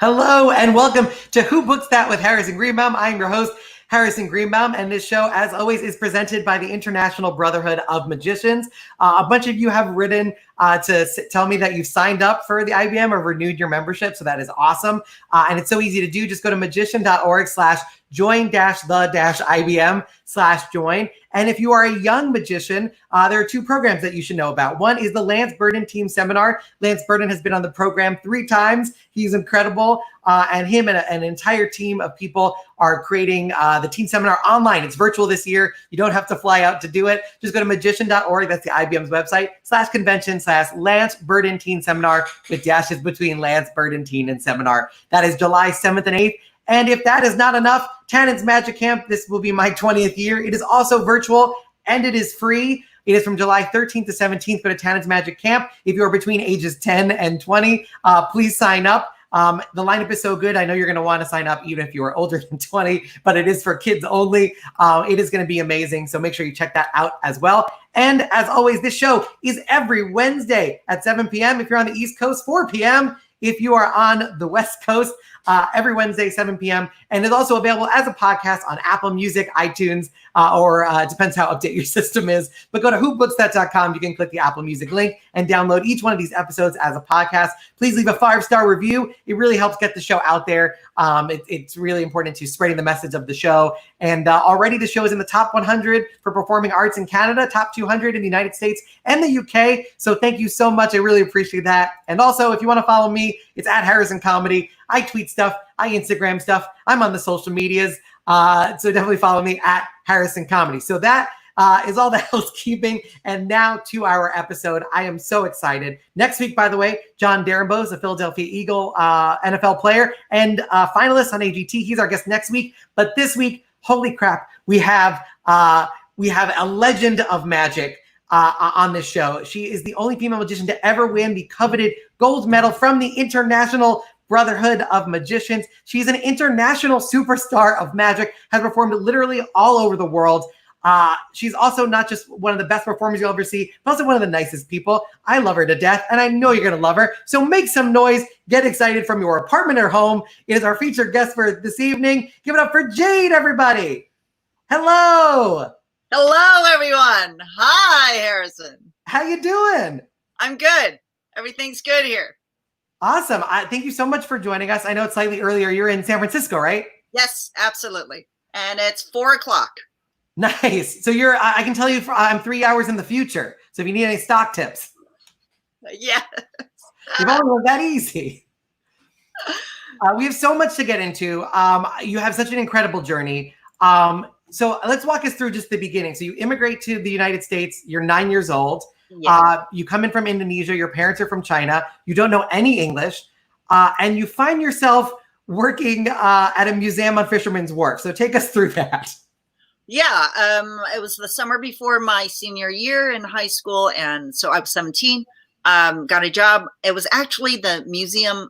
Hello and welcome to Who Books That with Harrison Greenbaum. I'm your host, Harrison Greenbaum, and this show, as always, is presented by the International Brotherhood of Magicians. A bunch of you have written to tell me that you've signed up for the IBM or renewed your membership, so that is awesome. And it's so easy to do. Just go to magician.org/join-the-IBM/join. And if you are a young magician, there are two programs that you should know about. One is the Lance Burden Team Seminar. Lance Burden has been on the program 3 times. He's incredible. And him and an entire team of people are creating the team seminar online. It's virtual this year. You don't have to fly out to do it. Just go to magician.org. That's the IBM's website, /convention/Lance Burden Teen Seminar with dashes between Lance Burden Teen and Seminar. That is July 7th and 8th. And if that is not enough, Tannen's Magic Camp, this will be my 20th year. It is also virtual and it is free. It is from July 13th to 17th. Go to Tannen's Magic Camp. If you're between ages 10 and 20, please sign up. The lineup is so good. I know you're going to want to sign up even if you are older than 20, but it is for kids only. It is going to be amazing. So make sure you check that out as well. And as always, this show is every Wednesday at 7 p.m. If you're on the East Coast, 4 p.m. If you are on the West Coast, every Wednesday, 7 p.m. And it's also available as a podcast on Apple Music, iTunes, or it depends how updated your system is. But go to whobooks.com. You can click the Apple Music link and download each one of these episodes as a podcast. Please leave a 5-star review. It really helps get the show out there. It's really important to spreading the message of the show. And already the show is in the top 100 for performing arts in Canada, top 200 in the United States and the UK. So thank you so much. I really appreciate that. And also, if you want to follow me, it's at Harrison Comedy. I tweet stuff. I Instagram stuff. I'm on the social medias. So definitely follow me at Harrison Comedy. So that is all the housekeeping. And now to our episode. I am so excited. Next week, by the way, John Darrenbow, a Philadelphia Eagle NFL player and finalist on AGT. He's our guest next week. But this week, holy crap, we have a legend of magic on this show. She is the only female magician to ever win the coveted gold medal from the International Brotherhood of Magicians. She's an international superstar of magic, has performed literally all over the world. She's also not just one of the best performers you'll ever see, but also one of the nicest people. I love her to death, and I know you're going to love her. So make some noise. Get excited from your apartment or home. It is our featured guest for this evening. Give it up for Jade, everybody. Hello. Hello, everyone. Hi, Harrison. How you doing? I'm good. Everything's good here. Awesome. Thank you so much for joining us. I know it's slightly earlier. You're in San Francisco, right? Yes, absolutely. And it's 4:00. Nice. So I can tell you I'm 3 hours in the future. So if you need any stock tips. Yes. You've only was that easy. We have so much to get into. You have such an incredible journey. So let's walk us through just the beginning. So you immigrate to the United States. You're 9 years old. Yeah. You come in from Indonesia. Your parents are from China. You don't know any English. And you find yourself working at a museum on Fisherman's Wharf. So take us through that. Yeah. It was the summer before my senior year in high school. And so I was 17, got a job. It was actually the museum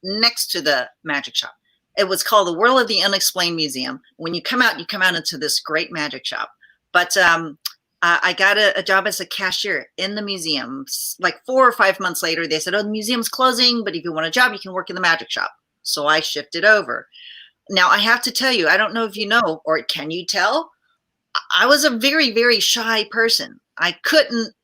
next to the magic shop. It was called the World of the Unexplained Museum. When you come out into this great magic shop. But I got a job as a cashier in the museum. Like 4 or 5 months later, they said, oh, the museum's closing, but if you want a job, you can work in the magic shop. So I shifted over. Now, I have to tell you, I don't know if you know, or can you tell? I was a very, very shy person. I couldn't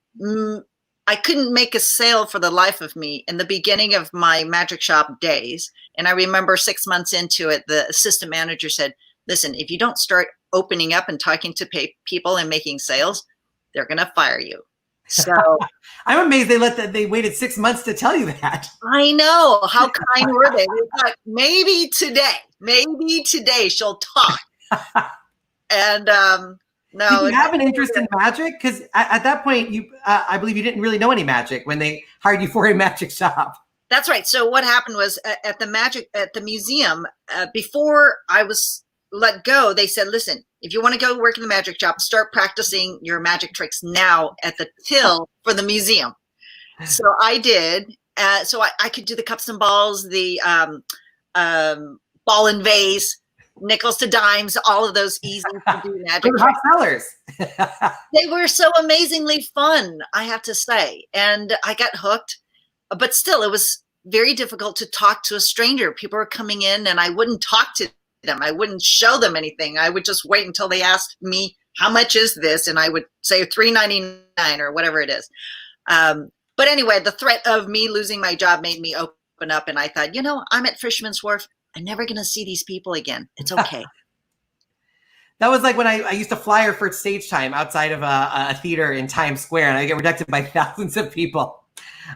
make a sale for the life of me in the beginning of my magic shop days. And I remember 6 months into it, the assistant manager said, listen, if you don't start opening up and talking to people and making sales, they're going to fire you. So I'm amazed they waited 6 months to tell you that. I know. How kind were they? They thought, maybe today she'll talk. And no. Did you have an interest in magic? Because at that point, I believe you didn't really know any magic when they hired you for a magic shop. That's right. So what happened was at the museum, before I was let go, they said, listen, if you want to go work in the magic shop, start practicing your magic tricks now at the till for the museum. So I did. So I could do the cups and balls, the ball and vase, nickels to dimes, all of those easy to do magic tricks. Sellers. They were so amazingly fun, I have to say. And I got hooked. But still, it was very difficult to talk to a stranger. People were coming in and I wouldn't talk to them. I wouldn't show them anything. I would just wait until they asked me, how much is this? And I would say $3.99 or whatever it is. But anyway, the threat of me losing my job made me open up. And I thought, you know, I'm at Fisherman's Wharf. I'm never going to see these people again. It's okay. That was like when I used to flyer for stage time outside of a theater in Times Square, and I get rejected by thousands of people.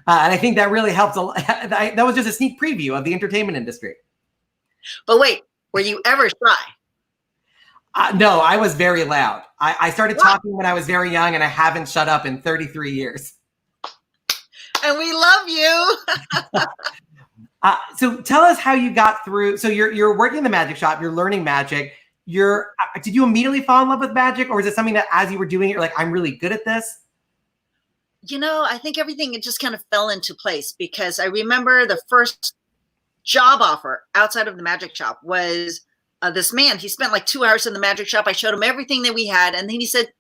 And I think that really helped a lot. That was just a sneak preview of the entertainment industry. But wait, were you ever shy? No, I was very loud. I started talking when I was very young, and I haven't shut up in 33 years. And we love you. So tell us how you got through. So you're working in the magic shop, you're learning magic. Did you immediately fall in love with magic, or is it something that as you were doing it, you're like, I'm really good at this? You know, I think everything, it just kind of fell into place, because I remember the first job offer outside of the magic shop was this man. He spent like 2 hours in the magic shop. I showed him everything that we had. And then he said,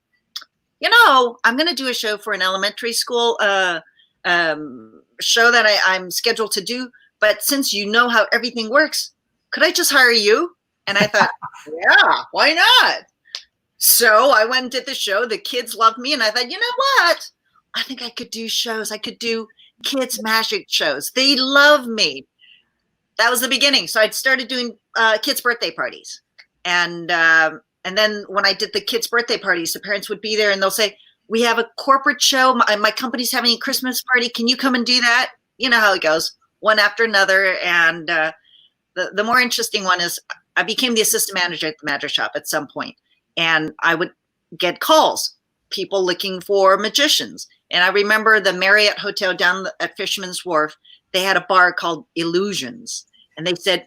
you know, I'm going to do a show for an elementary school show that I'm scheduled to do. But since you know how everything works, could I just hire you? And I thought, yeah, why not? So I went and did the show. The kids loved me. And I thought, you know what? I think I could do shows. I could do kids' magic shows. They love me. That was the beginning. So I started doing kids' birthday parties. And then when I did the kids' birthday parties, the parents would be there and they'll say, we have a corporate show. My company's having a Christmas party. Can you come and do that? You know how it goes, one after another. And the more interesting one is I became the assistant manager at the magic shop at some point, and I would get calls, people looking for magicians. And I remember the Marriott Hotel down at Fisherman's Wharf, they had a bar called Illusions. And they said,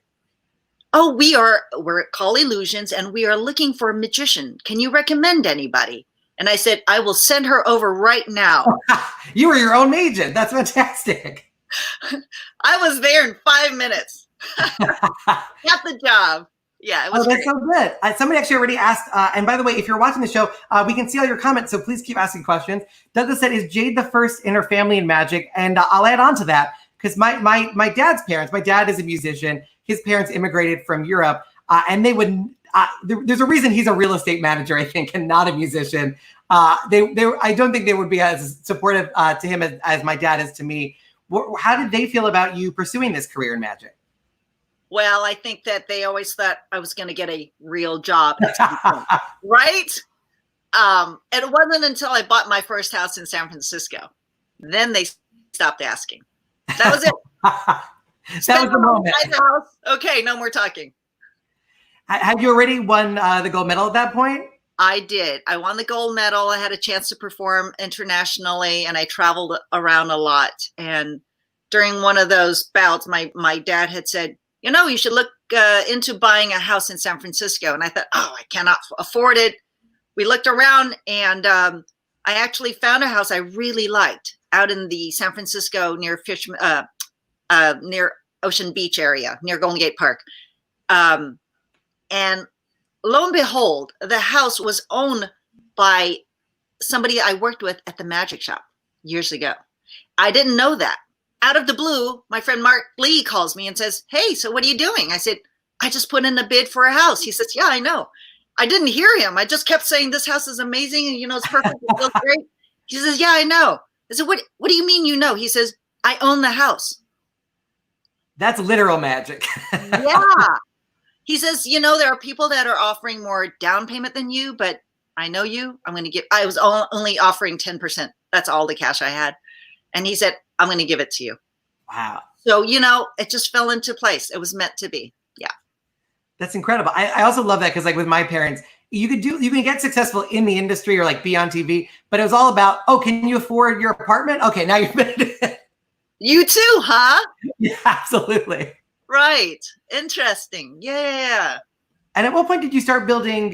oh, we're called Illusions, and we are looking for a magician. Can you recommend anybody? And I said, I will send her over right now. You were your own agent. That's fantastic. I was there in 5 minutes. Got the job. Yeah, it was that's so good. Somebody actually already asked, and by the way, if you're watching the show, we can see all your comments, so please keep asking questions. Douglas said, is Jade the first in her family in magic? And I'll add on to that, because my dad's parents, my dad is a musician, his parents immigrated from Europe, and they would, there's a reason he's a real estate manager, I think, and not a musician. I don't think they would be as supportive to him as my dad is to me. How did they feel about you pursuing this career in magic? Well, I think that they always thought I was going to get a real job at some point, right? And it wasn't until I bought my first house in San Francisco. Then they stopped asking. That was it. That was the moment. House. Okay, no more talking. Had you already won the gold medal at that point? I did. I won the gold medal. I had a chance to perform internationally, and I traveled around a lot. And during one of those bouts, my dad had said, you know, you should look into buying a house in San Francisco. And I thought, oh, I cannot afford it. We looked around, and I actually found a house I really liked out in the San Francisco near Ocean Beach area, near Golden Gate Park. And lo and behold, the house was owned by somebody I worked with at the magic shop years ago. I didn't know that. Out of the blue, my friend Mark Lee calls me and says, hey, so what are you doing? I said, I just put in a bid for a house. He says, yeah, I know. I didn't hear him. I just kept saying, this house is amazing. And, you know, it's perfect. It feels great. He says, yeah, I know. I said, what do you mean you know? He says, I own the house. That's literal magic. Yeah. He says, you know, there are people that are offering more down payment than you, but I know you. I was only offering 10%. That's all the cash I had. And he said, I'm going to give it to you. Wow. So, you know, it just fell into place. It was meant to be. Yeah. That's incredible. I also love that, because like with my parents, you can get successful in the industry or like be on TV, but it was all about, oh, can you afford your apartment? Okay, now you've made it. You too, huh? Yeah, absolutely. Right. Interesting. Yeah. And at what point did you start building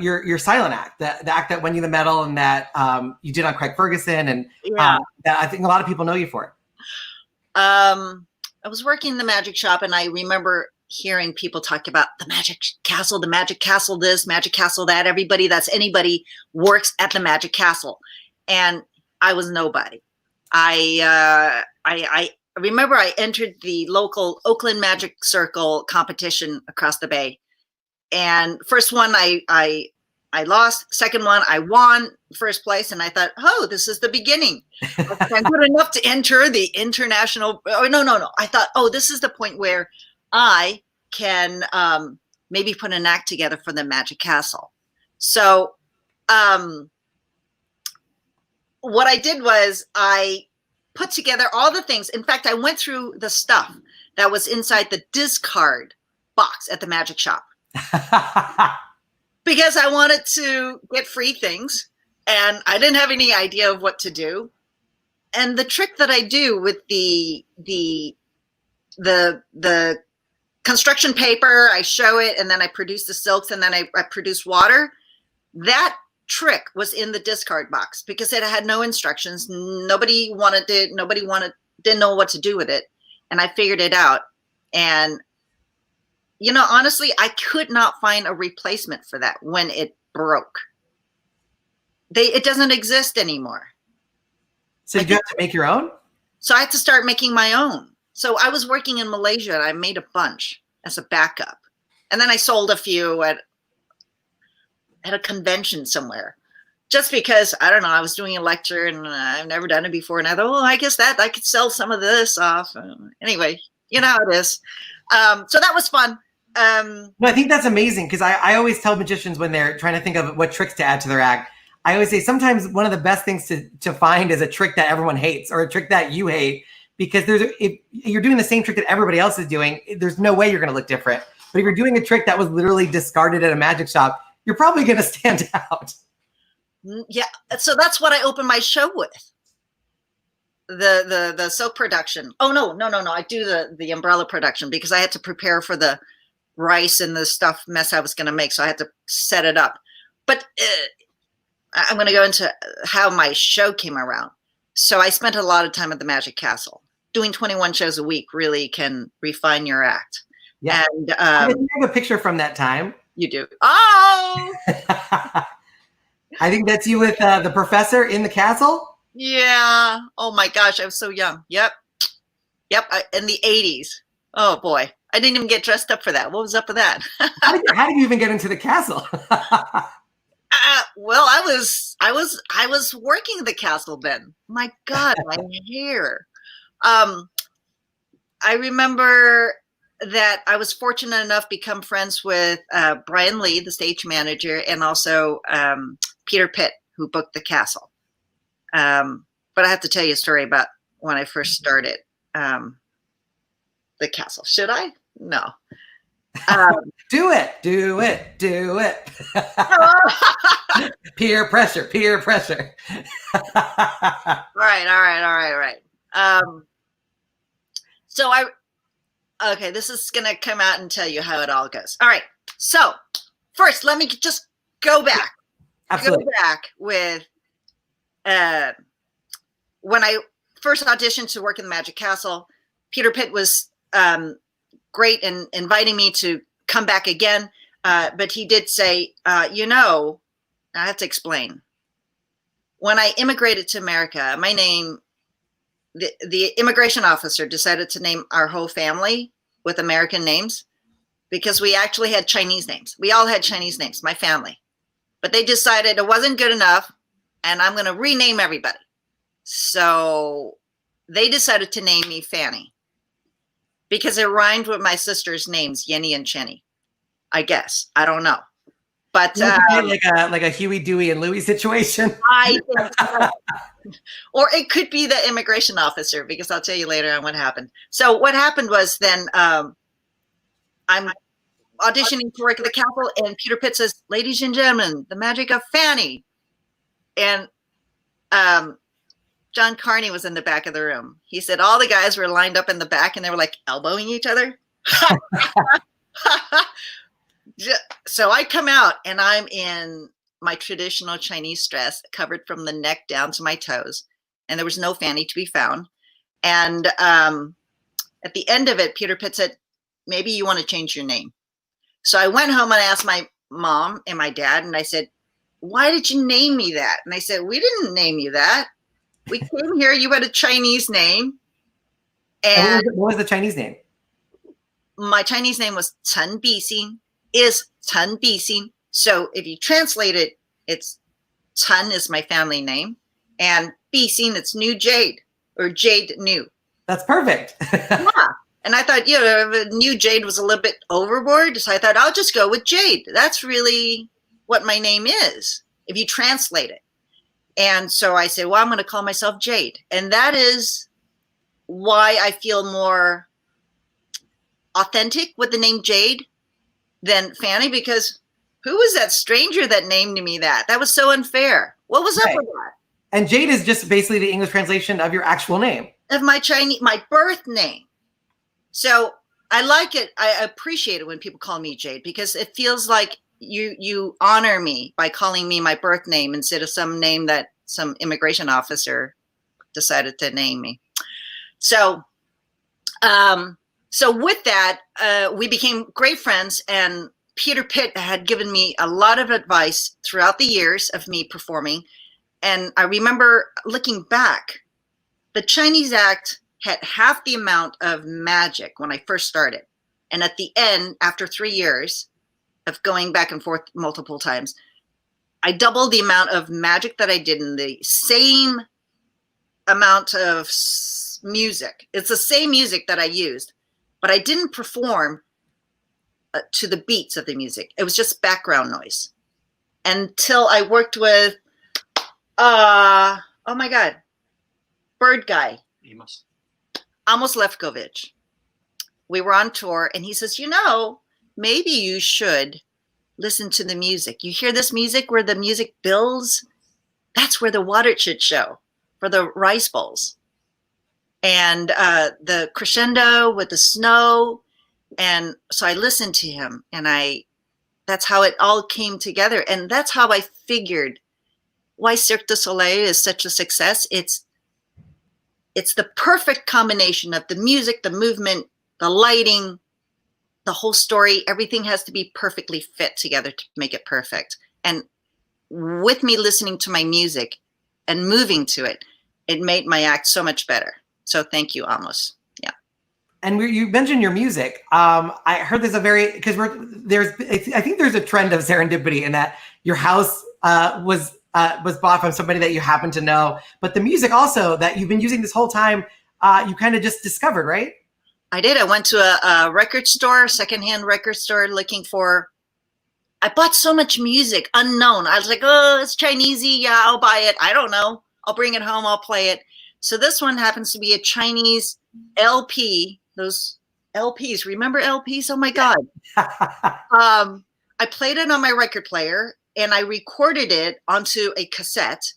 your silent act, the act that won you the medal and that you did on Craig Ferguson, and that I think a lot of people know you for? I was working in the magic shop, and I remember hearing people talk about the magic castle this, magic castle that. Everybody that's anybody works at the magic castle, and I was nobody. I remember I entered the local Oakland Magic Circle competition across the bay. And first one I lost. Second one I won first place. And I thought, oh, this is the beginning. I'm good enough to enter the international. Oh, no. I thought, oh, this is the point where I can maybe put an act together for the Magic Castle. So what I did was I put together all the things. In fact, I went through the stuff that was inside the discard box at the magic shop because I wanted to get free things and I didn't have any idea of what to do. And the trick that I do with the construction paper, I show it and then I produce the silks and then I produce water. That trick was in the discard box because it had no instructions. Nobody wanted it. Didn't know what to do with it. And I figured it out. And, honestly, I could not find a replacement for that when it broke. It doesn't exist anymore. So you have to make your own? So I had to start making my own. So I was working in Malaysia and I made a bunch as a backup. And then I sold a few at a convention somewhere just because, I don't know, I was doing a lecture and I've never done it before. And I thought, I guess that I could sell some of this off. Anyway, you know how it is. So that was fun. No, I think that's amazing because I always tell magicians when they're trying to think of what tricks to add to their act, I always say sometimes one of the best things to find is a trick that everyone hates or a trick that you hate, because if you're doing the same trick that everybody else is doing, there's no way you're going to look different. But if you're doing a trick that was literally discarded at a magic shop, you're probably going to stand out. Yeah. So that's what I opened my show with. The silk production. Oh, no. I do the umbrella production because I had to prepare for the rice and the stuff mess I was going to make. So I had to set it up. But I'm going to go into how my show came around. So I spent a lot of time at the Magic Castle. Doing 21 shows a week really can refine your act. Yeah. And I have a picture from that time. You do. Oh! I think that's you with the professor in the castle. Yeah. Oh my gosh, I was so young. Yep. In the 80s. Oh boy, I didn't even get dressed up for that. What was up with that? How did you even get into the castle? Well, I was working the castle then. My God, my hair. I remember that I was fortunate enough to become friends with Brian Lee, the stage manager, and also Peter Pitt, who booked the castle. But I have to tell you a story about when I first started the castle. Should I? No. Do it. Peer pressure. All right. So okay, this is going to come out and tell you how it all goes. All right. So first, let me just go back. Absolutely. Go back with when I first auditioned to work in the Magic Castle. Peter Pitt was great in inviting me to come back again. But he did say, I have to explain. When I immigrated to America, my name, the immigration officer decided to name our whole family with American names because we actually had Chinese names. We all had Chinese names, my family. But they decided it wasn't good enough and I'm going to rename everybody. So they decided to name me Fanny because it rhymed with my sister's names, Yenny and Chenny. I guess. I don't know. But like a Huey, Dewey, and Louie situation. I think so. Or it could be the immigration officer, because I'll tell you later on what happened. So what happened was then I'm auditioning to work at the Capitol, and Peter Pitt says, "Ladies and gentlemen, the magic of Fanny." And John Carney was in the back of the room. He said all the guys were lined up in the back, and they were like elbowing each other. So I come out and I'm in my traditional Chinese dress, covered from the neck down to my toes. And there was no Fanny to be found. And at the end of it, Peter Pitt said, "Maybe you want to change your name." So I went home and I asked my mom and my dad, and I said, "Why did you name me that?" And they said, "We didn't name you that. We came here, you had a Chinese name. And what was the Chinese name? my Chinese name was Chen Bixin, is Chen Bixin. So if you translate it, it's Chen is my family name, and Bixin, it's New Jade, or Jade New. That's perfect. Yeah. And I thought, New Jade was a little bit overboard. So I thought, I'll just go with Jade. That's really what my name is, if you translate it. And so I said, well, I'm going to call myself Jade. And that is why I feel more authentic with the name Jade than Fanny, because who was that stranger that named me that? That was so unfair. What was up with that? And Jade is just basically the English translation of your actual name. Of my birth name. So I like it. I appreciate it when people call me Jade, because it feels like you honor me by calling me my birth name instead of some name that some immigration officer decided to name me. So, so with that, we became great friends, and Peter Pitt had given me a lot of advice throughout the years of me performing. And I remember looking back, the Chinese act had half the amount of magic when I first started. And at the end, after 3 years of going back and forth multiple times, I doubled the amount of magic that I did in the same amount of music. It's the same music that I used, but I didn't perform to the beats of the music. It was just background noise. Until I worked with, oh my God, Bird Guy. Amos Lefkovich. We were on tour, and he says, maybe you should listen to the music. You hear this music where the music builds? That's where the water should show for the rice bowls. And the crescendo with the snow. And so I listened to him, and that's how it all came together. And that's how I figured why Cirque du Soleil is such a success. It's the perfect combination of the music, the movement, the lighting, the whole story. Everything has to be perfectly fit together to make it perfect. And with me listening to my music and moving to it, it made my act so much better. So thank you, Amos. Yeah. And you mentioned your music. I heard there's I think there's a trend of serendipity in that your house was bought from somebody that you happen to know, but the music also that you've been using this whole time, you kind of just discovered, right? I did. I went to a record store, secondhand record store, I bought so much music unknown. I was like, oh, it's Chinesey. Yeah, I'll buy it. I don't know. I'll bring it home. I'll play it. So this one happens to be a Chinese LP. Those LPs, remember LPs? Oh my God. I played it on my record player, and I recorded it onto a cassette.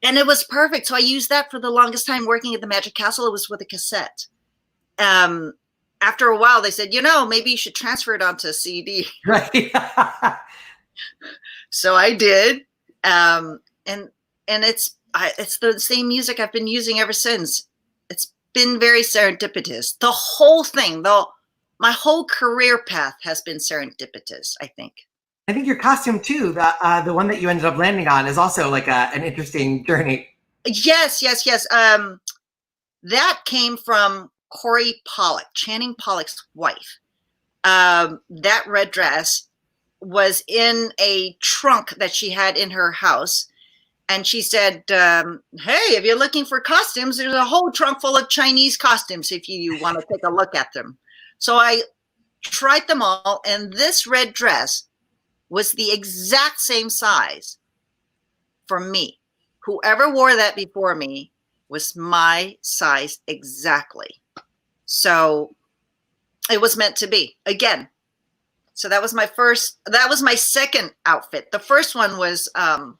And it was perfect. So I used that for the longest time working at the Magic Castle. It was with a cassette. After a while, they said, maybe you should transfer it onto a CD. Right. So I did. And it's the same music I've been using ever since. It's been very serendipitous. The whole thing, my whole career path has been serendipitous, I think. I think your costume too, the one that you ended up landing on, is also like an interesting journey. Yes. That came from Corey Pollock, Channing Pollock's wife. That red dress was in a trunk that she had in her house. And she said, hey, if you're looking for costumes, there's a whole trunk full of Chinese costumes if you want to take a look at them. So I tried them all, and this red dress was the exact same size for me. Whoever wore that before me was my size exactly. So it was meant to be again. So that was my second outfit. The first one was a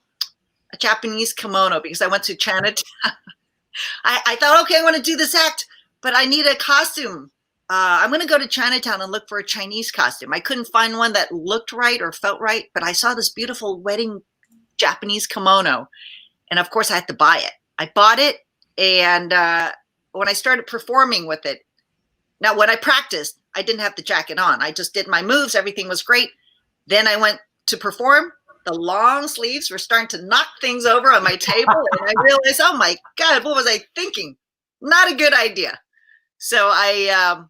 Japanese kimono, because I went to Chinatown. I thought, okay, I want to do this act, but I need a costume. I'm going to go to Chinatown and look for a Chinese costume. I couldn't find one that looked right or felt right, but I saw this beautiful wedding Japanese kimono. And of course I had to buy it. I bought it. And when I started performing with it, now when I practiced, I didn't have the jacket on. I just did my moves. Everything was great. Then I went to perform. The long sleeves were starting to knock things over on my table. And I realized, oh my God, what was I thinking? Not a good idea. So I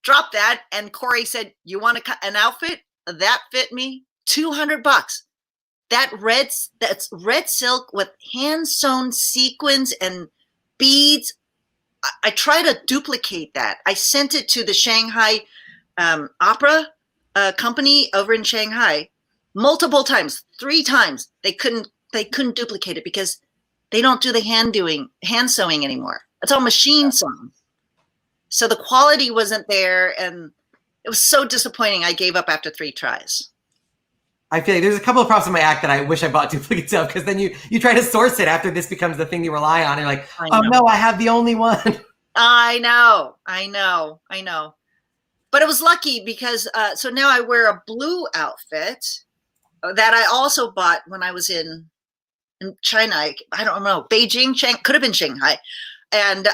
dropped that, and Corey said, "You want to cut an outfit that fit me? $200. That's red silk with hand sewn sequins and beads." I try to duplicate that. I sent it to the Shanghai opera company over in Shanghai multiple times, 3 times. They couldn't duplicate it because they don't do the hand sewing anymore. It's all machine sewn. So the quality wasn't there, and it was so disappointing. I gave up after 3 tries. I feel like there's a couple of props in my act that I wish I bought duplicates of, because then you try to source it after this becomes the thing you rely on. And you're like, oh no, I have the only one. I know. But it was lucky because so now I wear a blue outfit that I also bought when I was in China. I don't know, Beijing, could have been Shanghai. And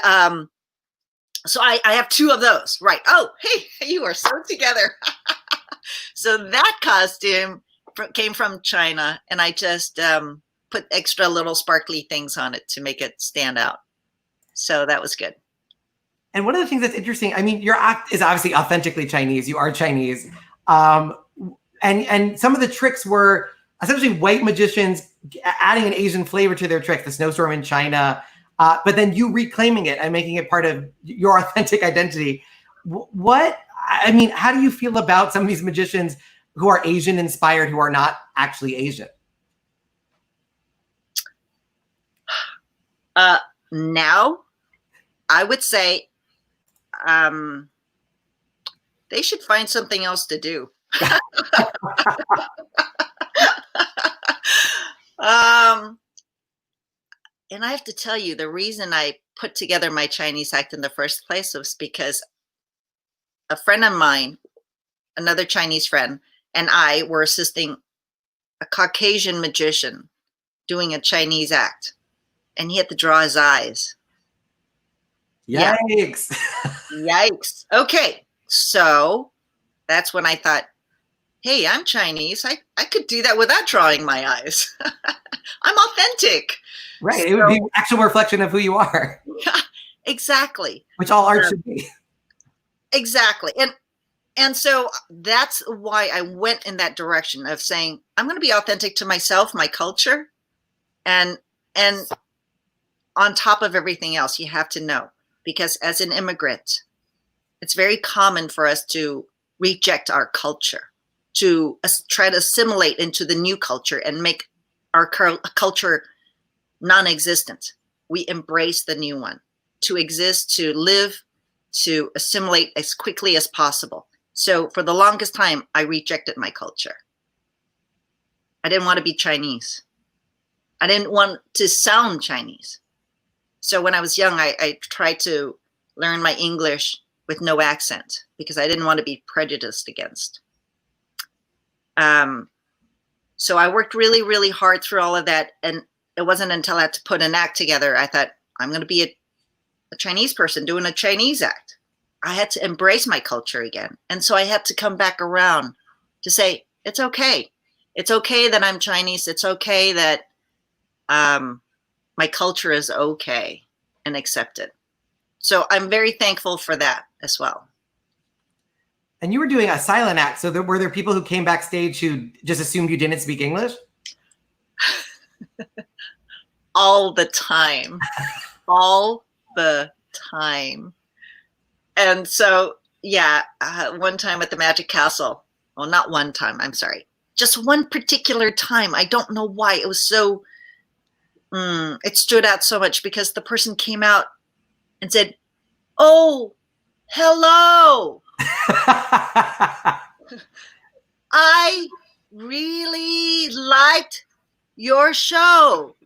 so I have 2 of those. Right. Oh, hey, you are so together. So that costume came from China, and I just put extra little sparkly things on it to make it stand out. So that was good. And one of the things that's interesting, I mean, your act is obviously authentically Chinese. You are Chinese. And some of the tricks were essentially white magicians adding an Asian flavor to their trick, the snowstorm in China, but then you reclaiming it and making it part of your authentic identity. I mean, how do you feel about some of these magicians who are Asian inspired, who are not actually Asian? Now, I would say they should find something else to do. And I have to tell you, the reason I put together my Chinese act in the first place was because a friend of mine, another Chinese friend, and I were assisting a Caucasian magician doing a Chinese act, and he had to draw his eyes. Yikes. Yeah. Yikes. Okay. So that's when I thought, hey, I'm Chinese. I could do that without drawing my eyes. I'm authentic. Right. So, it would be an actual reflection of who you are. Yeah, exactly. Which all art should be. Exactly. And so that's why I went in that direction of saying, I'm going to be authentic to myself, my culture. And on top of everything else, you have to know, because as an immigrant, it's very common for us to reject our culture, to try to assimilate into the new culture and make our culture non-existent. We embrace the new one to exist, to live, to assimilate as quickly as possible. So for the longest time, I rejected my culture. I didn't want to be Chinese. I didn't want to sound Chinese. So when I was young, I tried to learn my English with no accent because I didn't want to be prejudiced against. So I worked really, really hard through all of that. And it wasn't until I had to put an act together, I thought, I'm going to be a Chinese person doing a Chinese act. I had to embrace my culture again. And so I had to come back around to say, it's okay. It's okay that I'm Chinese. It's okay that my culture is okay and accepted. So I'm very thankful for that as well. And you were doing a silent act. So were there people who came backstage who just assumed you didn't speak English? All the time. All the time. And so, yeah, one time at the Magic Castle, well, not one time, I'm sorry. Just one particular time. I don't know why. It was so, it stood out so much because the person came out and said, oh, hello. I really liked your show.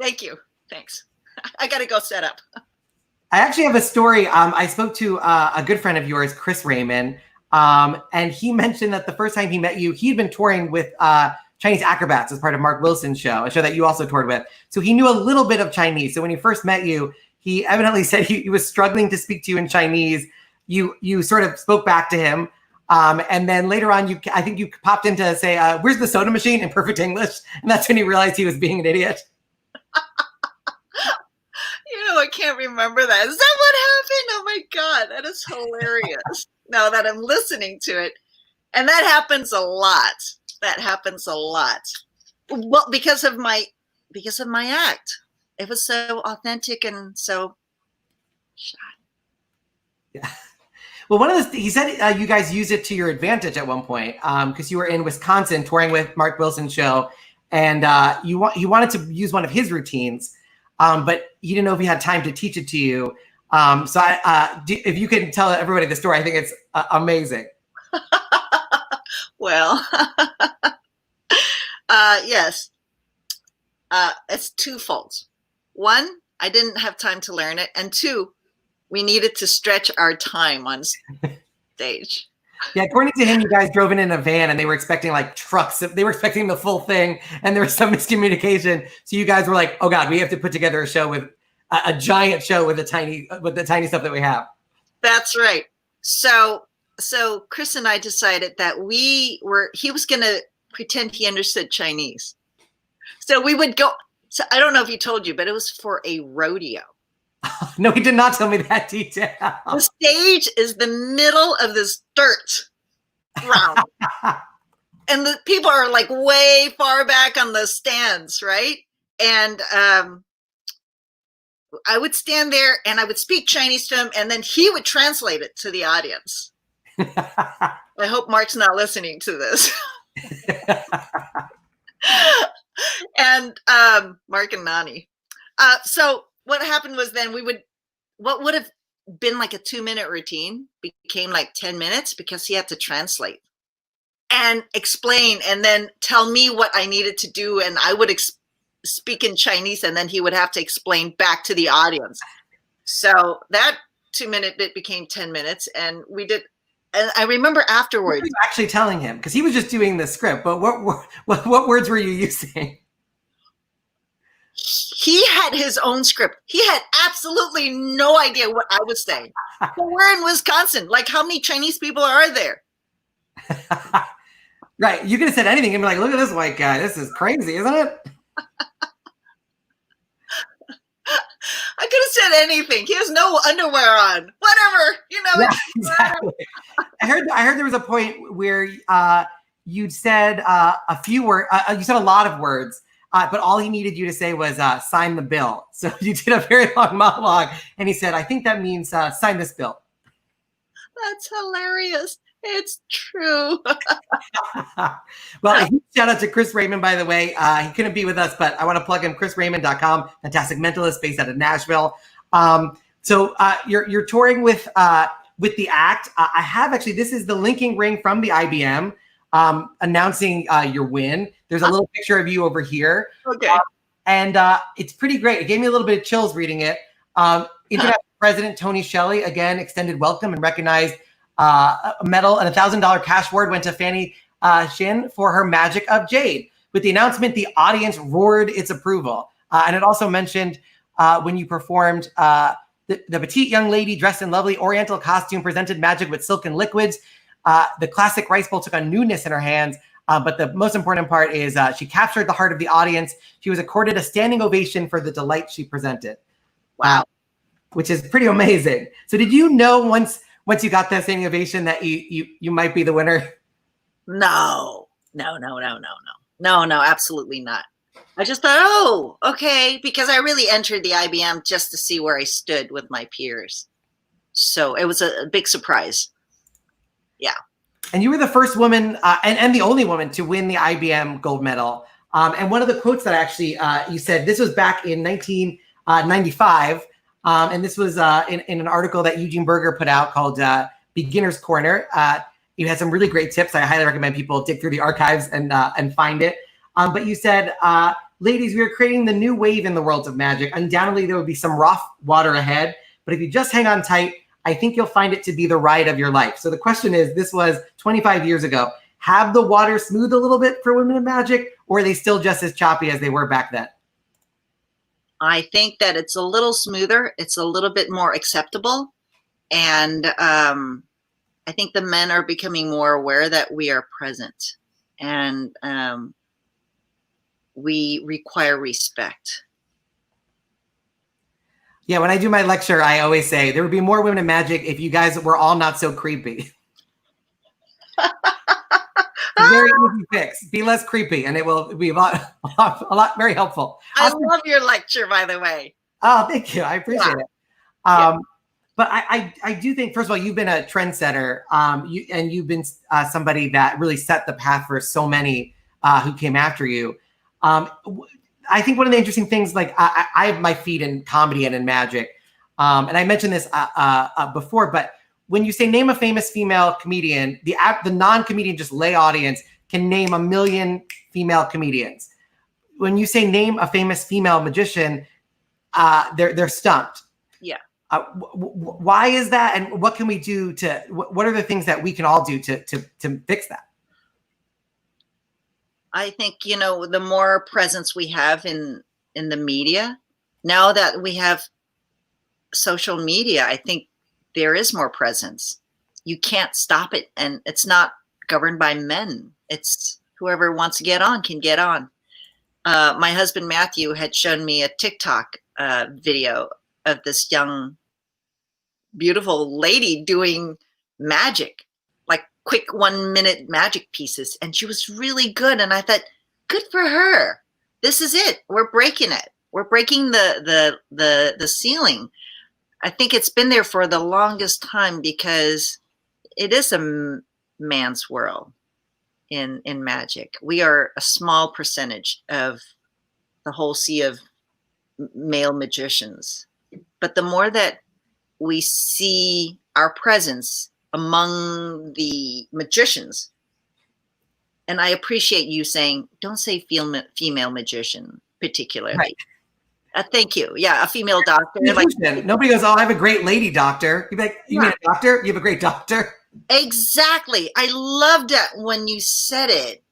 Thank you. Thanks. I got to go set up. I actually have a story. I spoke to a good friend of yours, Chris Raymond, and he mentioned that the first time he met you, he'd been touring with Chinese acrobats as part of Mark Wilson's show, a show that you also toured with. So he knew a little bit of Chinese. So when he first met you, he evidently said he was struggling to speak to you in Chinese. You sort of spoke back to him. And then later on, I think you popped in to say, where's the soda machine in perfect English? And that's when he realized he was being an idiot. I can't remember that. Is that what happened? Oh my God, that is hilarious. Now that I'm listening to it. And that happens a lot. That happens a lot. Well, because of my act. It was so authentic and so shy. Yeah. Well, one of the he said you guys used it to your advantage at one point because you were in Wisconsin touring with Mark Wilson's show, and he wanted to use one of his routines, but he didn't know if he had time to teach it to you. So if you can tell everybody the story, I think it's amazing. Well, yes, it's twofold. One, I didn't have time to learn it, and two, we needed to stretch our time on stage. Yeah, according to him, you guys drove in a van and they were expecting like trucks. They were expecting the full thing, and there was some miscommunication. So you guys were like, "Oh God, we have to put together a show with a giant show with the tiny stuff that we have." That's right. So Chris and I decided that he was going to pretend he understood Chinese. So we would go. So I don't know if he told you, but it was for a rodeo. No, he did not tell me that detail. The stage is the middle of this dirt ground. And the people are like way far back on the stands, right? And I would stand there and I would speak Chinese to him, and then he would translate it to the audience. I hope Mark's not listening to this. And Mark and Nani. So what happened was then what would have been like a 2-minute routine became like 10 minutes because he had to translate and explain and then tell me what I needed to do. And I would speak in Chinese, and then he would have to explain back to the audience. So that 2-minute bit became 10 minutes, and we did. And I remember afterwards. What were you actually telling him? Because he was just doing the script, but what words were you using? He had his own script. He had absolutely no idea what I was saying. But we're in Wisconsin. Like, how many Chinese people are there? Right. You could have said anything and be like, look at this white guy. This is crazy, isn't it? I could have said anything. He has no underwear on. Whatever. Yeah, exactly. I heard there was a point where you'd said a few words. You said a lot of words. But all he needed you to say was sign the bill. So you did a very long monologue, and he said, I think that means sign this bill. That's hilarious. It's true. Well, a huge shout out to Chris Raymond, by the way. He couldn't be with us, but I want to plug in chrisraymond.com, fantastic mentalist based out of Nashville. So you're touring with the act. I have actually, this is the linking ring from the IBM announcing your win. There's a little picture of you over here. Okay. And it's pretty great. It gave me a little bit of chills reading it. International President Tony Shelley, again, extended welcome and recognized a medal and $1,000 cash award went to Fanny Shin for her Magic of Jade. With the announcement, the audience roared its approval. And it also mentioned when you performed, the petite young lady dressed in lovely oriental costume presented magic with silken liquids. The classic rice bowl took on newness in her hands. But the most important part is she captured the heart of the audience. She was accorded a standing ovation for the delight she presented. Wow. Which is pretty amazing. So did you know once you got that standing ovation that you might be the winner? No, absolutely not. I just thought, oh, okay, because I really entered the IBM just to see where I stood with my peers. So it was a big surprise. Yeah. And you were the first woman and the only woman to win the IBM gold medal. And one of the quotes that actually you said, this was back in 1995. And this was in an article that Eugene Berger put out called Beginner's Corner. You had some really great tips. I highly recommend people dig through the archives and find it. But you said, ladies, we are creating the new wave in the world of magic. Undoubtedly, there will be some rough water ahead. But if you just hang on tight, I think you'll find it to be the ride of your life. So the question is, this was 25 years ago. Have the water smoothed a little bit for women in magic, or are they still just as choppy as they were back then? I think that it's a little smoother. It's a little bit more acceptable. And I think the men are becoming more aware that we are present. And we require respect. Yeah, when I do my lecture, I always say there would be more women in magic if you guys were all not so creepy. It's a very easy fix. Be less creepy, and it will be a lot very helpful. I love your lecture, by the way. Oh, thank you. I appreciate it. Yeah. But I do think, first of all, you've been a trendsetter, you've been somebody that really set the path for so many who came after you. I think one of the interesting things, like I have my feet in comedy and in magic, and I mentioned this before, but when you say name a famous female comedian, the non-comedian, just lay audience, can name a million female comedians. When you say name a famous female magician, they're stumped. Yeah. Why is that, and what can we do to? What are the things that we can all do to fix that? I think, the more presence we have in the media, now that we have social media, I think there is more presence. You can't stop it, and it's not governed by men. It's whoever wants to get on can get on. My husband Matthew had shown me a TikTok video of this young, beautiful lady doing magic, like quick 1-minute magic pieces, and she was really good. And I thought, good for her. This is it. We're breaking it. We're breaking the ceiling. I think it's been there for the longest time because it is a man's world in magic. We are a small percentage of the whole sea of male magicians. But the more that we see our presence among the magicians, and I appreciate you saying, don't say female magician particularly. Right. Thank you. Yeah, a female doctor. Nobody goes, oh, I have a great lady doctor. You'd be like, you mean a doctor? You have a great doctor? Exactly. I loved it when you said it.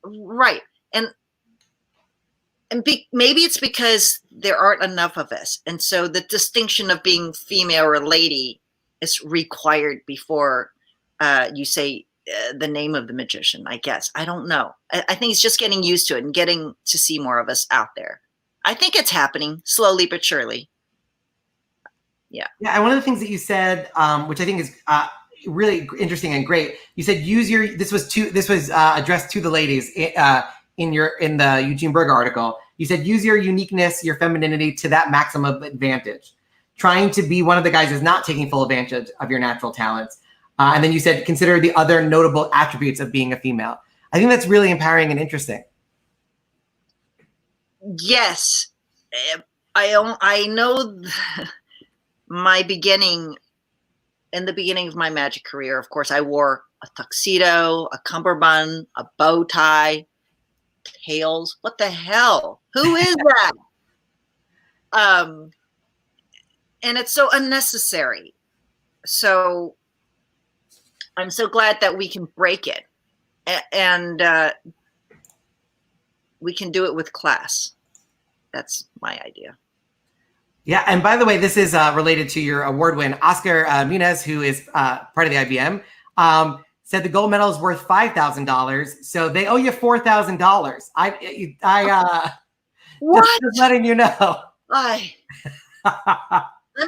Right. And maybe it's because there aren't enough of us. And so the distinction of being female or lady is required before you say the name of the magician, I guess. I don't know. I think it's just getting used to it and getting to see more of us out there. I think it's happening slowly but surely. Yeah. Yeah. And one of the things that you said, which I think is really interesting and great, you said this was addressed to the ladies in the Eugene Berger article. You said use your uniqueness, your femininity to that maximum advantage. Trying to be one of the guys is not taking full advantage of your natural talents. And then you said consider the other notable attributes of being a female. I think that's really empowering and interesting. Yes, I know my beginning. In the beginning of my magic career, of course, I wore a tuxedo, a cummerbund, a bow tie, tails. What the hell? Who is that? And it's so unnecessary. So I'm so glad that we can break it, and we can do it with class. That's my idea. Yeah, and by the way, this is related to your award win. Oscar Munez, who is part of the IBM, said the gold medal is worth $5,000, so they owe you $4,000. What? Just letting you know. I'm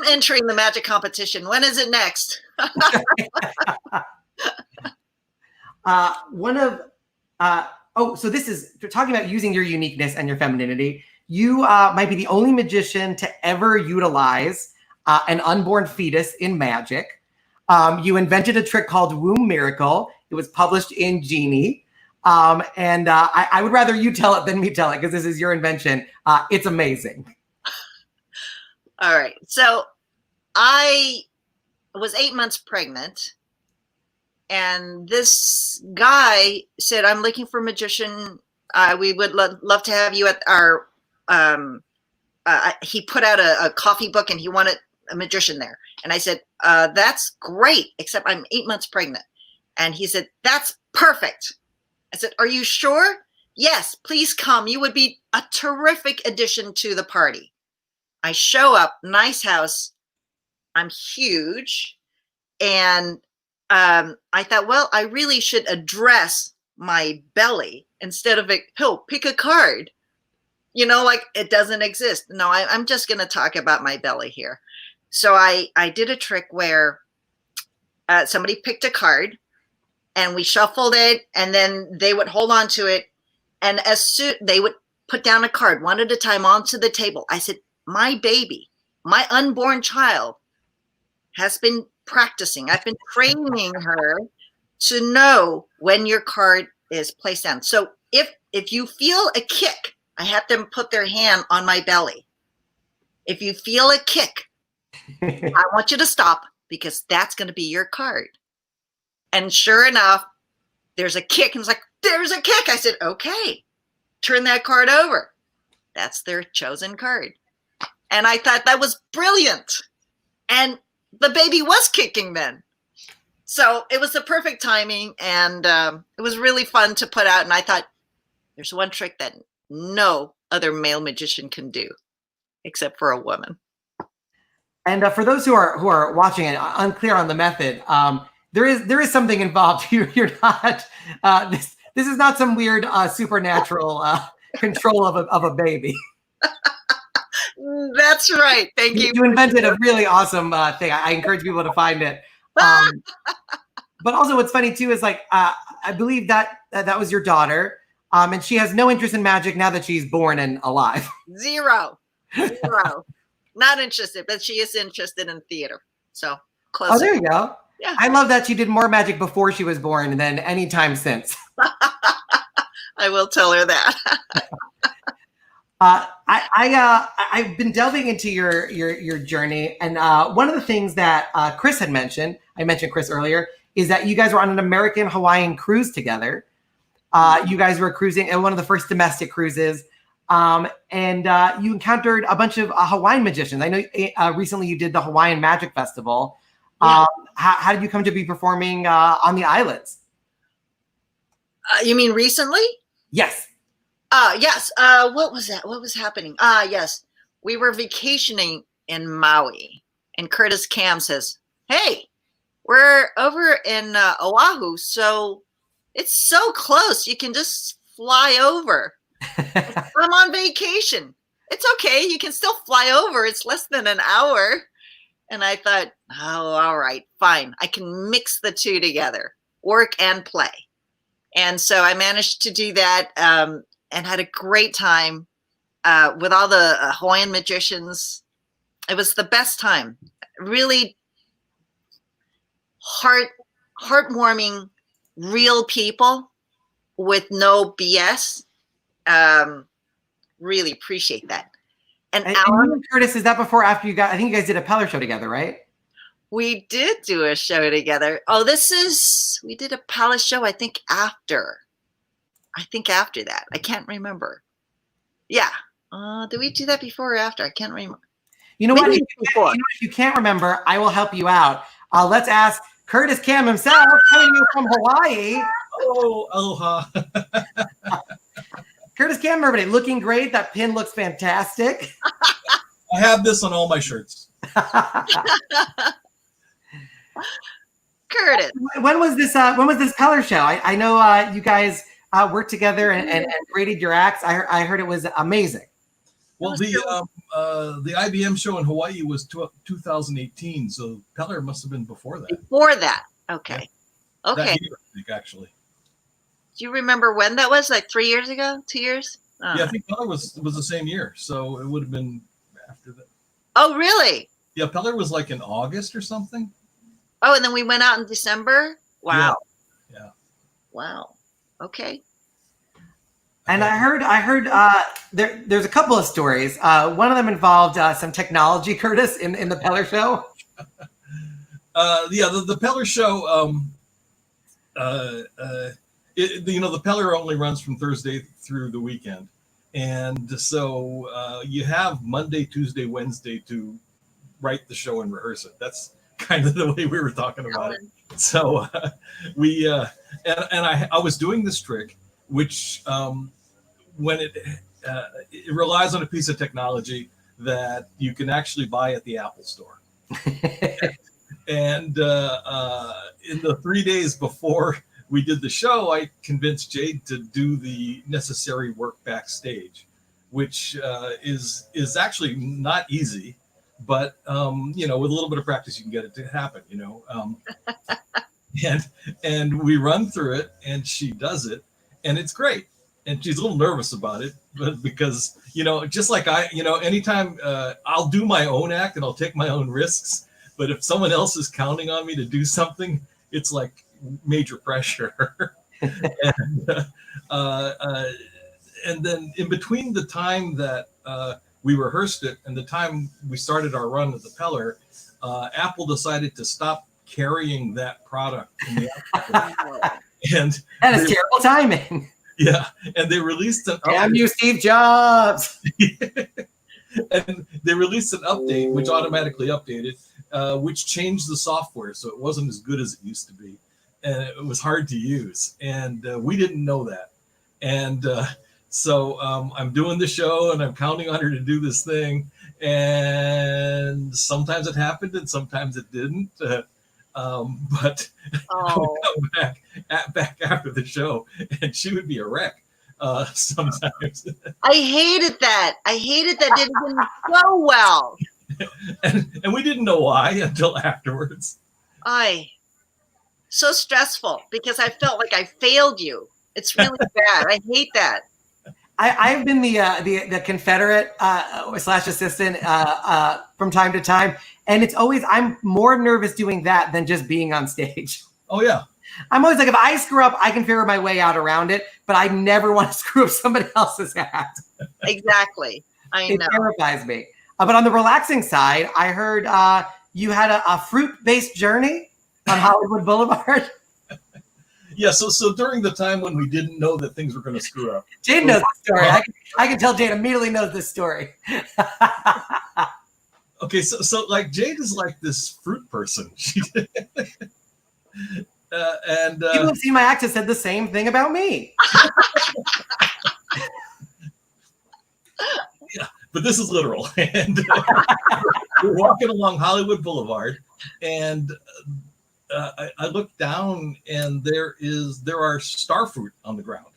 entering the magic competition. When is it next? So this is talking about using your uniqueness and your femininity. You might be the only magician to ever utilize an unborn fetus in magic. You invented a trick called Womb Miracle. It was published in Genie. I would rather you tell it than me tell it because this is your invention. It's amazing. All right. So I was 8 months pregnant. And this guy said, I'm looking for a magician. We would love to have you at our, he put out a coffee book and he wanted a magician there. And I said, that's great, except I'm 8 months pregnant. And he said, that's perfect. I said, are you sure? Yes, please come. You would be a terrific addition to the party. I show up, nice house. I'm huge. And I thought, well, I really should address my belly instead of pick a card. like it doesn't exist. No, I'm just going to talk about my belly here. So I did a trick where somebody picked a card and we shuffled it, and then they would hold on to it. And as soon they would put down a card one at a time onto the table. I said, my baby, my unborn child has been practicing. I've been training her to know when your card is placed down. So if you feel a kick, I have them put their hand on my belly. If you feel a kick, I want you to stop, because that's going to be your card. And sure enough, there's a kick. And it's like, there's a kick. I said, okay, turn that card over. That's their chosen card. And I thought that was brilliant. And the baby was kicking then. So it was the perfect timing. And it was really fun to put out. And I thought, there's one trick that no other male magician can do, except for a woman. And for those who are watching and unclear on the method, there is something involved. You're not this is not some weird supernatural control of a baby. That's right. Thank you. You invented a really awesome thing. I encourage people to find it. But also, what's funny too is like I believe that was your daughter, and she has no interest in magic now that she's born and alive. Zero. Not interested, but she is interested in theater. So close. Oh, there you go. Yeah. I love that she did more magic before she was born than any time since. I will tell her that. I've been delving into your journey, and one of the things that Chris had mentioned, I mentioned Chris earlier, is that you guys were on an American Hawaiian cruise together. You guys were cruising at one of the first domestic cruises, and you encountered a bunch of Hawaiian magicians. I know recently you did the Hawaiian Magic Festival. Yeah. How did you come to be performing on the islands? You mean recently? Yes. Yes. What was that? What was happening? Yes. We were vacationing in Maui, and Curtis Cam says, hey, we're over in Oahu, so it's so close. You can just fly over. I'm on vacation. It's okay. You can still fly over. It's less than an hour. And I thought, oh, all right, fine. I can mix the two together, work and play. And so I managed to do that and had a great time with all the Hawaiian magicians. It was the best time. Really heartwarming, real people with no BS. Really appreciate that. And you and Curtis, is that before or after you got, I think you guys did a Peller show together, right? We did do a show together. Oh, we did a palace show, I think after that. I can't remember. Yeah. Did we do that before or after? I can't remember. You know what? If you can't remember, I will help you out. Let's ask Curtis Cam himself, coming you from Hawaii. Oh, aloha. Curtis Cam, everybody, looking great. That pin looks fantastic. I have this on all my shirts. Curtis. When was this Peller show? I know you guys worked together and graded your acts. I heard it was amazing. Well, the IBM show in Hawaii was 2018, so Peller must have been before that. Before that, okay, yeah. Okay. That year, I think, actually. Do you remember when that was? Like 3 years ago? 2 years? Yeah, I think Peller was the same year, so it would have been after that. Oh, really? Yeah, Peller was like in August or something. Oh, and then we went out in December? Wow. Yeah. Wow. Okay. And I heard there's a couple of stories. One of them involved some technology, Curtis, in the Peller show. The Peller show. The Peller only runs from Thursday through the weekend, and so you have Monday, Tuesday, Wednesday to write the show and rehearse it. That's kind of the way we were talking about it. So I was doing this trick, which when it relies on a piece of technology that you can actually buy at the Apple Store. And in the 3 days before we did the show, I convinced Jade to do the necessary work backstage. which is actually not easy, but with a little bit of practice, you can get it to happen. And we run through it, and she does it, and it's great. And she's a little nervous about it, but because just like anytime I'll do my own act and I'll take my own risks, but if someone else is counting on me to do something, it's like major pressure. And then in between the time that we rehearsed it and the time we started our run at the Peller, Apple decided to stop carrying that product in the Apple and that is terrible timing. Yeah, and they released an update. Damn you, Steve Jobs. And they released an update which automatically updated, which changed the software, so it wasn't as good as it used to be, and it was hard to use, and we didn't know that. And so I'm doing the show, and I'm counting on her to do this thing, and sometimes it happened, and sometimes it didn't. But I would come back after the show, and she would be a wreck sometimes. I hated that. It didn't go well. And we didn't know why until afterwards. So stressful because I felt like I failed you. It's really bad. I hate that. I've been the Confederate / assistant from time to time, and it's always I'm more nervous doing that than just being on stage. Oh yeah, I'm always like, if I screw up, I can figure my way out around it, but I never want to screw up somebody else's act. Exactly, I know. It terrifies me. But on the relaxing side, I heard you had a fruit-based journey on Hollywood Boulevard. Yeah, so during the time when we didn't know that things were going to screw up. Jade knows the story. I can tell Jade immediately knows this story. Okay, so like Jade is like this fruit person. And people who've seen my act have said the same thing about me. Yeah, but this is literal. And we're walking along Hollywood Boulevard, and I look down, and there are star fruit on the ground,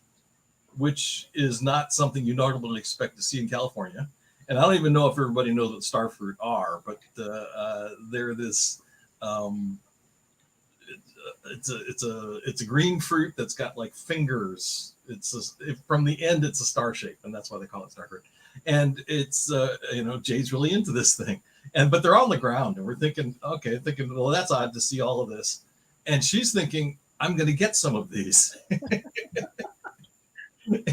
which is not something you normally expect to see in California. And I don't even know if everybody knows what star fruit are, but they're this. It's a green fruit that's got like fingers. From the end, it's a star shape, and that's why they call it star fruit. And it's Jay's really into this thing. But they're on the ground, and we're thinking, well, that's odd to see all of this. And she's thinking, I'm going to get some of these.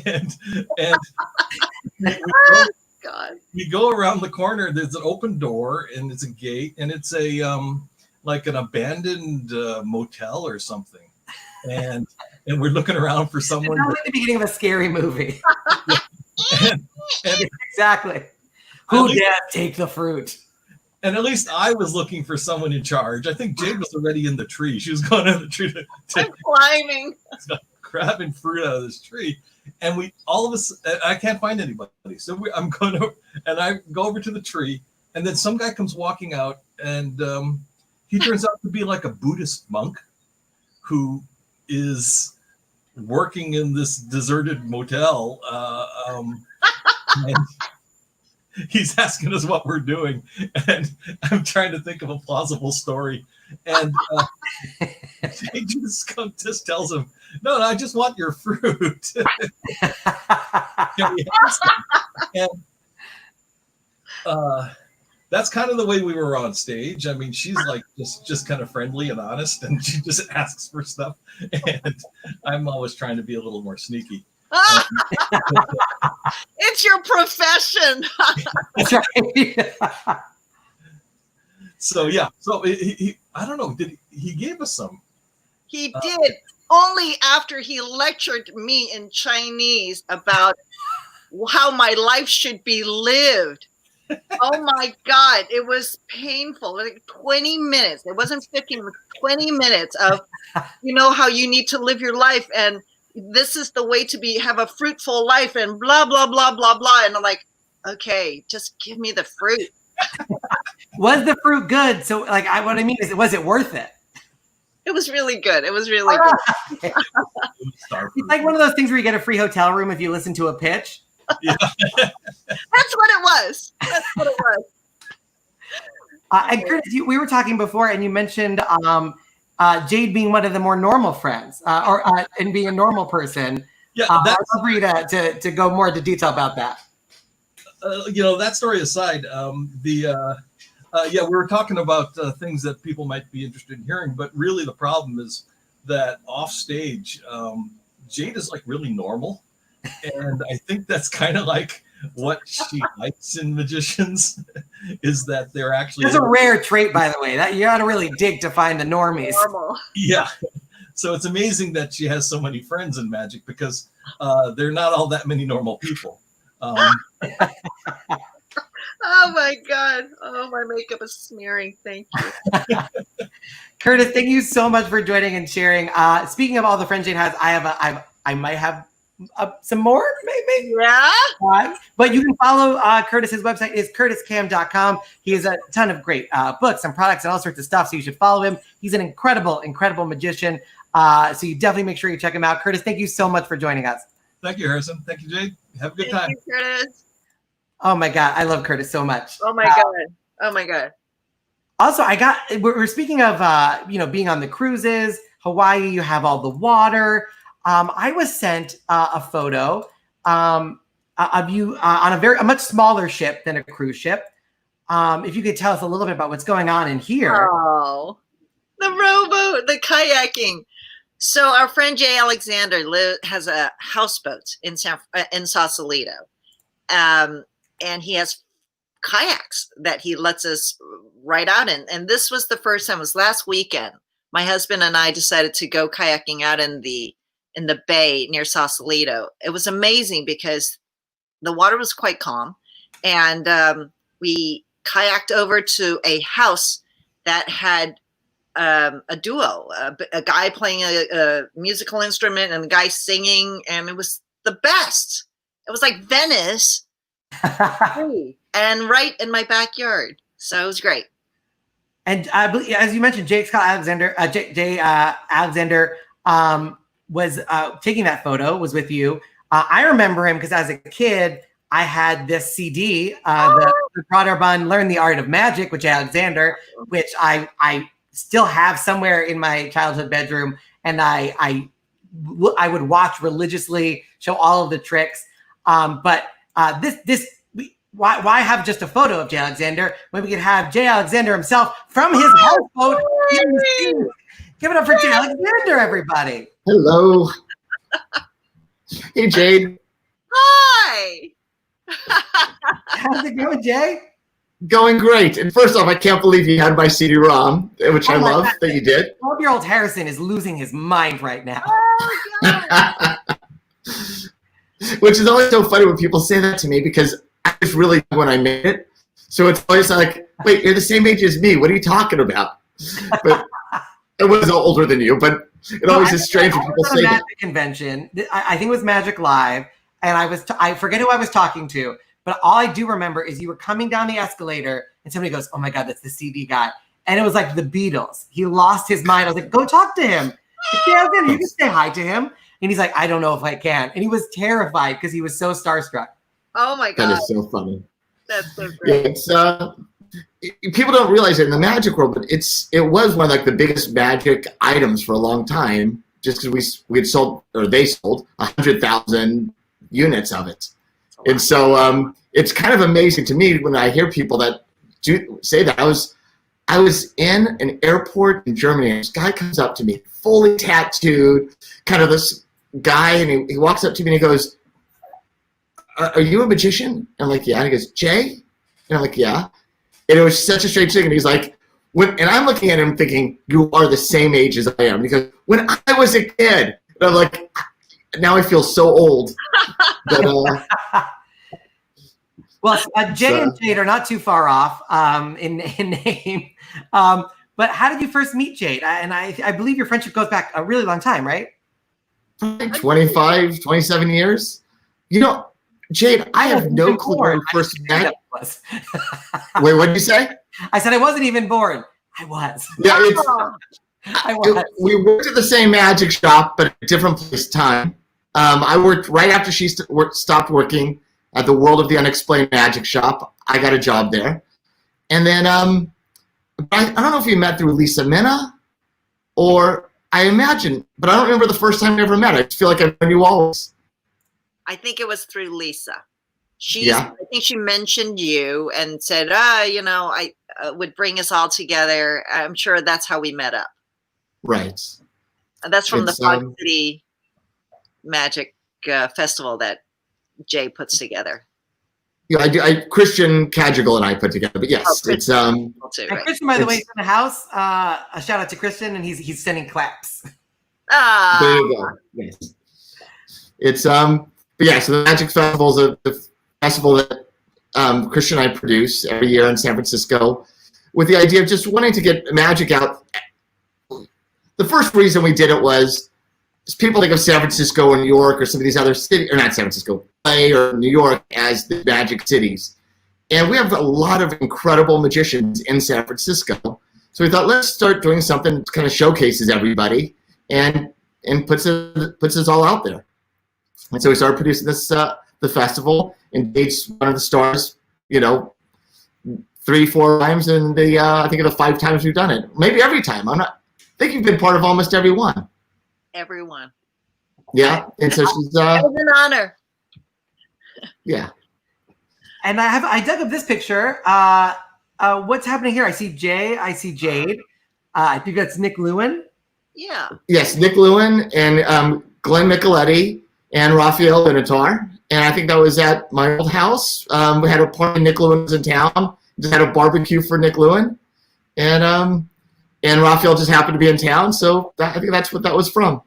and we go around the corner. There's an open door, and it's a gate, and it's a like an abandoned motel or something. And we're looking around for someone. It's like the beginning of a scary movie. and exactly. Who dare take the fruit? And at least I was looking for someone in charge. I think Jade was already in the tree. She was going in the tree I'm climbing, grabbing fruit out of this tree. And I can't find anybody. So I go over to the tree, and then some guy comes walking out, and he turns out to be like a Buddhist monk who is working in this deserted motel. And he's asking us what we're doing, and I'm trying to think of a plausible story. And he just tells him, no, I just want your fruit. Can we have some? And that's kind of the way we were on stage. I mean, she's like just kind of friendly and honest, and she just asks for stuff. And I'm always trying to be a little more sneaky. It's your profession. That's right. So yeah, so he I don't know. He gave us some? He did, only after he lectured me in Chinese about how my life should be lived. Oh my God, it was painful. Like 20 minutes. It wasn't 15, it was 20 minutes of, how you need to live your life, and this is the way to have a fruitful life, and blah, blah, blah, blah, blah. And I'm like, okay, just give me the fruit. Was the fruit good? So what I mean is, was it worth it? It was really good. It was really good. It's like one of those things where you get a free hotel room if you listen to a pitch. Yeah. That's what it was. That's what it was. And Curtis, we were talking before, and you mentioned Jade being one of the more normal friends, and being a normal person. Yeah, I'd love for you to go more into detail about that. That story aside, we were talking about things that people might be interested in hearing, but really the problem is that off stage, Jade is like really normal, and I think that's kind of like what she likes in magicians is that they're actually. That's a rare trait, by the way. That you got to really dig to find the normies. Normal. Yeah. So it's amazing that she has so many friends in magic because there are not all that many normal people. Oh my God. Oh, my makeup is smearing. Thank you. Curtis, thank you so much for joining and sharing. Speaking of all the friends Jade has, I might have some more, maybe. Yeah. But you can follow Curtis. His website is curtiscam.com. He has a ton of great books and products and all sorts of stuff, so you should follow him. He's an incredible, incredible magician. So you definitely make sure you check him out. Curtis, thank you so much for joining us. Thank you, Harrison. Thank you, Jade. Have a good time. Thank you, Curtis. Oh my God, I love Curtis so much. Oh my God. Oh my God. Also, we're speaking of being on the cruises, Hawaii. You have all the water. I was sent a photo of you on a much smaller ship than a cruise ship. If you could tell us a little bit about what's going on in here. Oh, the rowboat, the kayaking. So our friend Jay Alexander has a houseboat in Sausalito, and he has kayaks that he lets us ride out in. And this was the first time. It was last weekend. My husband and I decided to go kayaking out in the bay near Sausalito. It was amazing because the water was quite calm, and we kayaked over to a house that had a duo, a guy playing a musical instrument and a guy singing, and it was the best. It was like Venice, and right in my backyard. So it was great. And as you mentioned, Jay Alexander was taking that photo, was with you. I remember him because as a kid, I had this CD, the Broderbund Learn the Art of Magic, which Alexander, which I still have somewhere in my childhood bedroom. And I would watch religiously, show all of the tricks. But why have just a photo of Jay Alexander when we could have Jay Alexander himself from his houseboat in the scene? Give it up for Jay Alexander, everybody. Hello. Hey, Jade. Hi. How's it going, Jay? Going great. And first off, I can't believe you had my CD-ROM, which I love that you did. 12-year-old Harrison is losing his mind right now. Oh, Which is always so funny when people say that to me because I was really young when I made it. So it's always like, wait, you're the same age as me. What are you talking about? But I was older than you, but it always is strange when people say that. Magic convention. I think it was Magic Live, and I forget who I was talking to, but all I do remember is you were coming down the escalator, and somebody goes, "Oh my God, that's the CD guy," and it was like the Beatles. He lost his mind. I was like, "Go talk to him. Yeah, you can say hi to him." And he's like, "I don't know if I can," and he was terrified because he was so starstruck. Oh my God. That is so funny. That's so great. Yeah, people don't realize it in the magic world, but it was one of like the biggest magic items for a long time, just because they sold 100,000 units of it. And so it's kind of amazing to me when I hear people that do say that. I was in an airport in Germany, and this guy comes up to me, fully tattooed, kind of this guy, and he walks up to me and he goes, "Are you a magician?" And I'm like, "Yeah." And he goes, "Jay?" And I'm like, "Yeah." And it was such a strange thing. And he's like, and I'm looking at him thinking, "You are the same age as I am." Because when I was a kid, and I'm like, now I feel so old. But, well, Jay and Jade are not too far off in name. But how did you first meet Jade? And I believe your friendship goes back a really long time, right? 25, 27 years. You know, Jade, I have no clue where I first met. Wait, what did you say? I said I wasn't even born. I was. Yeah, I was. We worked at the same magic shop, but at a different place time. I worked right after she stopped working, at the World of the Unexplained Magic Shop. I got a job there. And then I don't know if you met through Lisa Minna, or I imagine, but I don't remember the first time we ever met. I just feel like I've known you always. I think it was through Lisa. Yeah. I think she mentioned you and said, I would bring us all together. I'm sure that's how we met up. Right. And that's from It's, the Fog City Magic Festival that Jay puts together. Yeah, I do. Christian Cadrigal and I put together, but yes, it's Too, And right? Christian, by the way, is in the house. A shout out to Christian, and he's sending claps. There you go. Yes. It's but yeah. So the Magic Festival is the festival that Christian and I produce every year in San Francisco, with the idea of just wanting to get magic out. The first reason we did it was people think of San Francisco or New York or some of these other cities, or not San Francisco, LA or New York as the magic cities. And we have a lot of incredible magicians in San Francisco. So we thought, let's start doing something that kind of showcases everybody and puts us all out there. And so we started producing this the festival, and Jade's one of the stars, 3-4 times, and I think of the 5 times we've done it. Maybe every time. I think you've been part of almost every one. Everyone. Yeah, and so she's. It was an honor. Yeah. And I dug up this picture. What's happening here? I see Jay. I see Jade. I think that's Nick Lewin. Yeah. Yes, Nick Lewin and Glenn Micheletti and Raphael Benatar. And I think that was at my old house. We had a party. Nick Lewin was in town. Just had a barbecue for Nick Lewin, and Raphael just happened to be in town. So I think that's what that was from.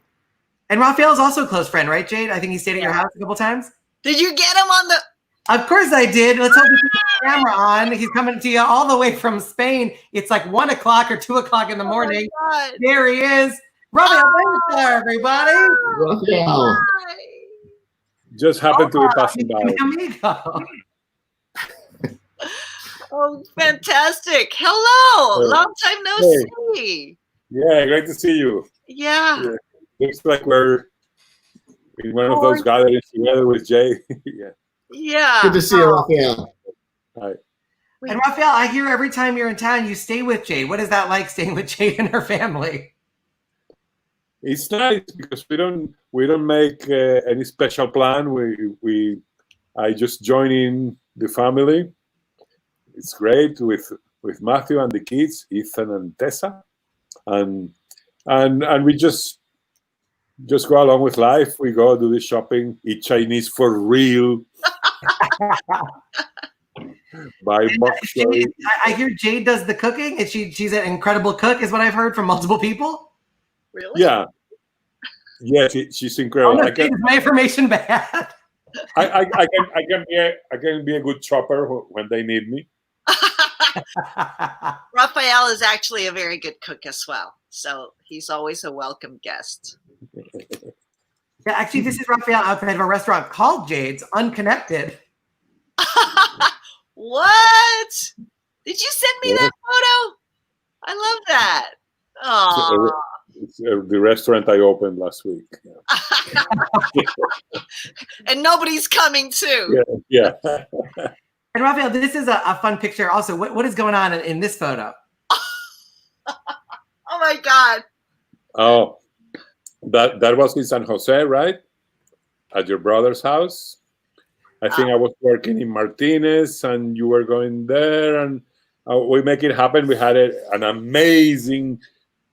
And Raphael's also a close friend, right, Jade? I think he stayed at your house a couple times. Did you get him on the? Of course I did. Let's hope he put the camera on. He's coming to you all the way from Spain. It's like 1 o'clock or 2 o'clock in the morning. God. There he is. Raphael Benatar, everybody. Raphael. Just happened to be passing by. Amigo. Oh, fantastic. Hello. Long time no see. Yeah, great to see you. Yeah. Looks like we're in one of those gatherings together with Jay. Yeah. Good to see you, Raphael. Hi. And Raphael, I hear every time you're in town, you stay with Jade. What is that like, staying with Jade and her family? It's nice because we don't make any special plan. I just join in the family. It's great with Matthew and the kids, Ethan and Tessa, and we just go along with life. We go do the shopping, eat Chinese for real. Buy box. I hear Jade does the cooking, and she's an incredible cook, is what I've heard from multiple people. Really? Yeah. Yeah, she's incredible. Oh, no, is my information bad? I can be a good chopper when they need me. Raphael is actually a very good cook as well, so he's always a welcome guest. Yeah, actually, this is Raphael outside of a restaurant called Jade's, unconnected. What? Did you send me that photo? I love that. Oh. It's the restaurant I opened last week. And nobody's coming too. Yeah. And Raphael, this is a fun picture. Also, what is going on in this photo? Oh my God. Oh, that was in San Jose, right? At your brother's house. I think I was working in Martinez, and you were going there, and we make it happen. We had an amazing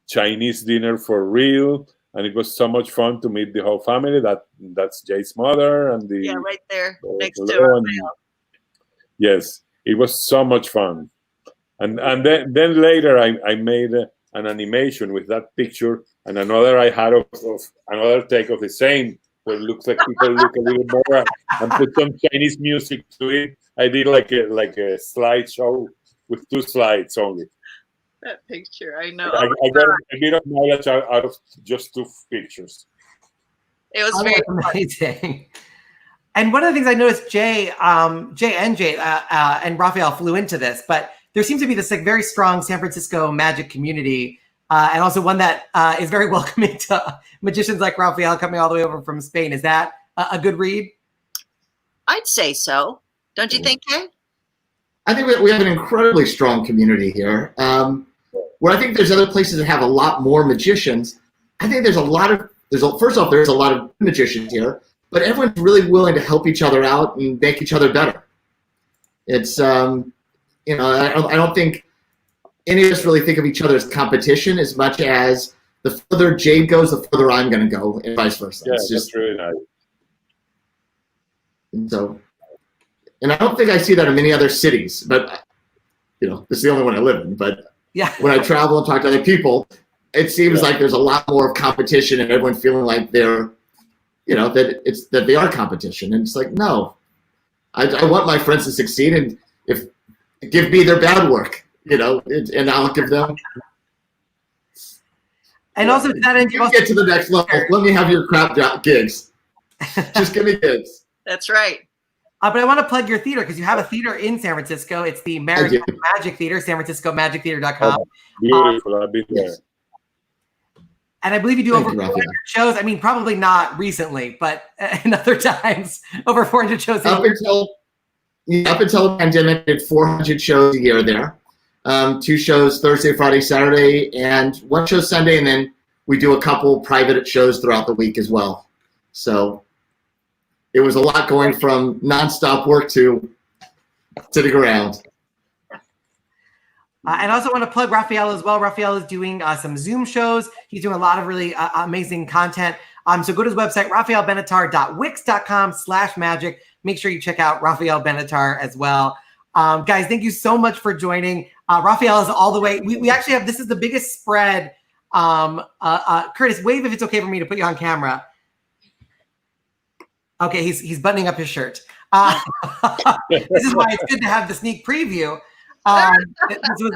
Chinese dinner for real, and it was so much fun to meet the whole family. That's Jay's mother and the right there next to Raphael. Yes, it was so much fun, and then later I made an animation with that picture, and another I had of another take of the same, where it looks like people look a little more, and put some Chinese music to it. I did like a slideshow with 2 slides only. That picture, I know. I got a bit of knowledge out of just 2 pictures. It was very amazing. And one of the things I noticed, Jay and Jade and Raphael flew into this, but there seems to be this like very strong San Francisco magic community, and also one that is very welcoming to magicians like Raphael coming all the way over from Spain. Is that a good read? I'd say so. Don't you think, Kay? I think we have an incredibly strong community here. Where I think there's other places that have a lot more magicians. I think there's a lot of magicians here, but everyone's really willing to help each other out and make each other better. It's I don't think any of us really think of each other as competition as much as the further Jade goes, the further I'm going to go, and vice versa. Yeah, it's that's really nice. And I don't think I see that in many other cities, but this is the only one I live in. But Yeah. when I travel and talk to other people, it seems like there's a lot more of competition and everyone feeling like they're, that they are competition. And it's like, no, I want my friends to succeed, and give me their bad work, and I'll give them. And also to that end, you get to the next level. Let me have your crap gigs. Just give me gigs. That's right. But I want to plug your theater because you have a theater in San Francisco. It's the Maritime Magic Theater, SanFranciscoMagicTheater.com. Beautiful. I've been there. And I believe you do over 400 shows. I mean, probably not recently, but in other times, over 400 shows. Up until the pandemic, I did 400 shows a year there. 2 shows Thursday, Friday, Saturday, and 1 show Sunday, and then we do a couple private shows throughout the week as well. So it was a lot going from nonstop work to the ground. And I also want to plug Raphael as well. Raphael is doing some Zoom shows. He's doing a lot of really amazing content. So go to his website, raphaelbenatar.wix.com/magic. Make sure you check out Raphael Benatar as well. Guys, thank you so much for joining. Raphael is all the way. We actually have, this is the biggest spread. Curtis, wave if it's okay for me to put you on camera. Okay, he's buttoning up his shirt. This is why it's good to have the sneak preview.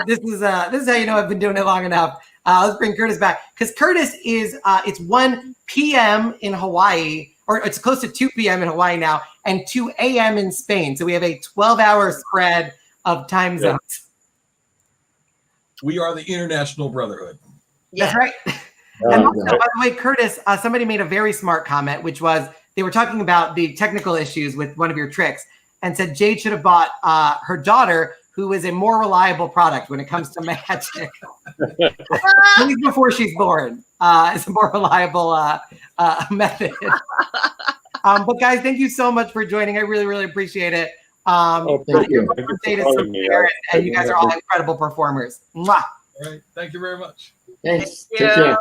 This is how you know I've been doing it long enough. Let's bring Curtis back because Curtis is it's 1 p.m. in Hawaii, or it's close to 2 p.m. in Hawaii now, and 2 a.m. in Spain. So we have a 12-hour spread of time zones. We are the International Brotherhood. That's right. And also, by the way, Curtis, somebody made a very smart comment, which was they were talking about the technical issues with one of your tricks and said Jade should have bought her daughter, who is a more reliable product when it comes to magic. Maybe before she's born, it's a more reliable method. But guys, thank you so much for joining. I really, really appreciate it. Thank you. And you guys are all incredible performers. Mwah. All right. Thank you very much. Thanks. Take care.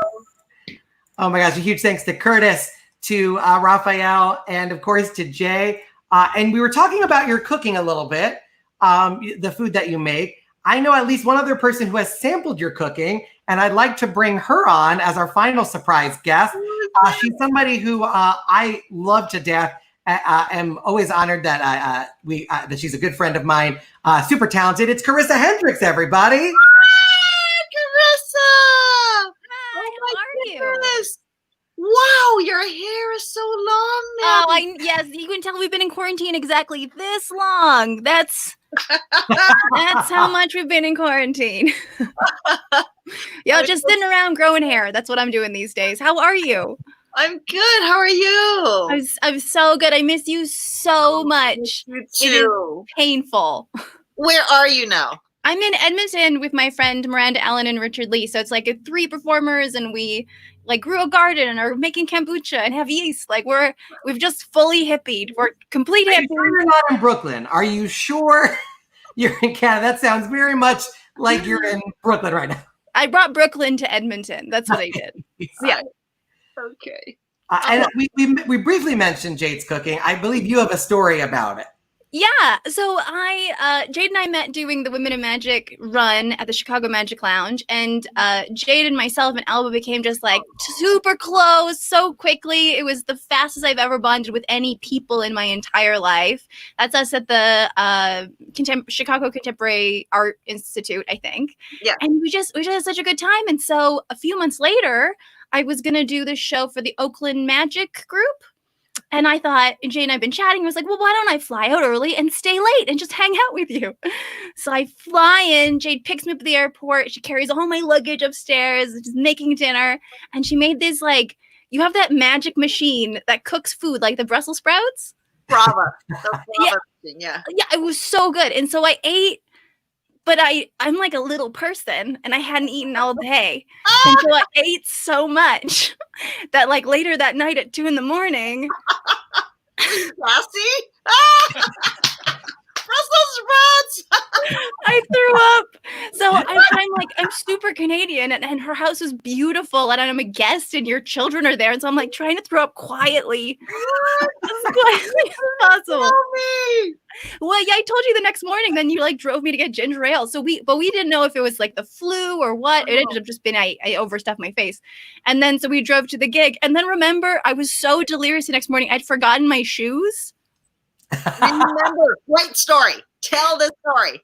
Oh my gosh, a huge thanks to Curtis, to Raphael, and of course to Jay. And we were talking about your cooking a little bit, the food that you make. I know at least one other person who has sampled your cooking, and I'd like to bring her on as our final surprise guest. She's somebody who I love to death. I'm always honored that that she's a good friend of mine. Super talented. It's Carissa Hendricks, everybody. Hi, Carissa. Hi, how are you? Wow, your hair is so long now. Oh, yes, you can tell we've been in quarantine exactly this long. That's how much we've been in quarantine. Just sitting around growing hair. That's what I'm doing these days. How are you? I'm good. How are you? I'm so good. I miss you so much. You It is too. painful. Where are you now? I'm in Edmonton with my friend Miranda Allen and Richard Lee. So it's like 3 performers, and we grew a garden and are making kombucha and have yeast. We've just fully hippied. We're complete hippies. You're not in Brooklyn. Are you sure you're in Canada? That sounds very much like you're in Brooklyn right now. I brought Brooklyn to Edmonton. That's what I did. Yeah. Okay. And we briefly mentioned Jade's cooking. I believe you have a story about it. Yeah. So Jade and I met doing the Women in Magic run at the Chicago Magic Lounge, and Jade and myself and Alba became just super close so quickly. It was the fastest I've ever bonded with any people in my entire life. That's us at the Chicago Contemporary Art Institute, I think. Yeah. And we just had such a good time. And so a few months later, I was gonna do this show for the Oakland Magic group. And I thought, Jay and I've been chatting. I was like, well, why don't I fly out early and stay late and just hang out with you? So I fly in. Jade picks me up at the airport. She carries all my luggage upstairs, just making dinner. And she made this you have that magic machine that cooks food, like the Brussels sprouts. Brava. The Brava Yeah. machine, yeah. Yeah, it was so good. And so I ate, but I'm like a little person and I hadn't eaten all day. And so I ate so much that like later that night at 2 a.m, Sassy? Brussels sprouts! I threw up. So I'm super Canadian and her house was beautiful and I'm a guest and your children are there. And so I'm like trying to throw up quietly. As quietly as possible. Tell me. Well, yeah, I told you the next morning, then you like drove me to get ginger ale. So we didn't know if it was like the flu or what. It ended up just being I overstuffed my face. And then so we drove to the gig. And then remember, I was so delirious the next morning, I'd forgotten my shoes. Remember, great story. Tell the story.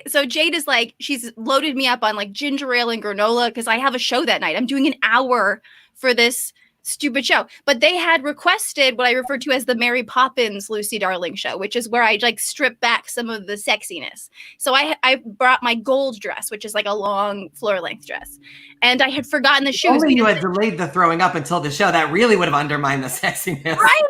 So Jade is like, she's loaded me up on like ginger ale and granola because I have a show that night. I'm doing an hour for this stupid show, but they had requested what I refer to as the Mary Poppins Lucy Darling show, which is where I like strip back some of the sexiness. So I brought my gold dress, which is like a long floor length dress, and I had forgotten the shoes. Only you had delayed the throwing up until the show. That really would have undermined the sexiness. Right?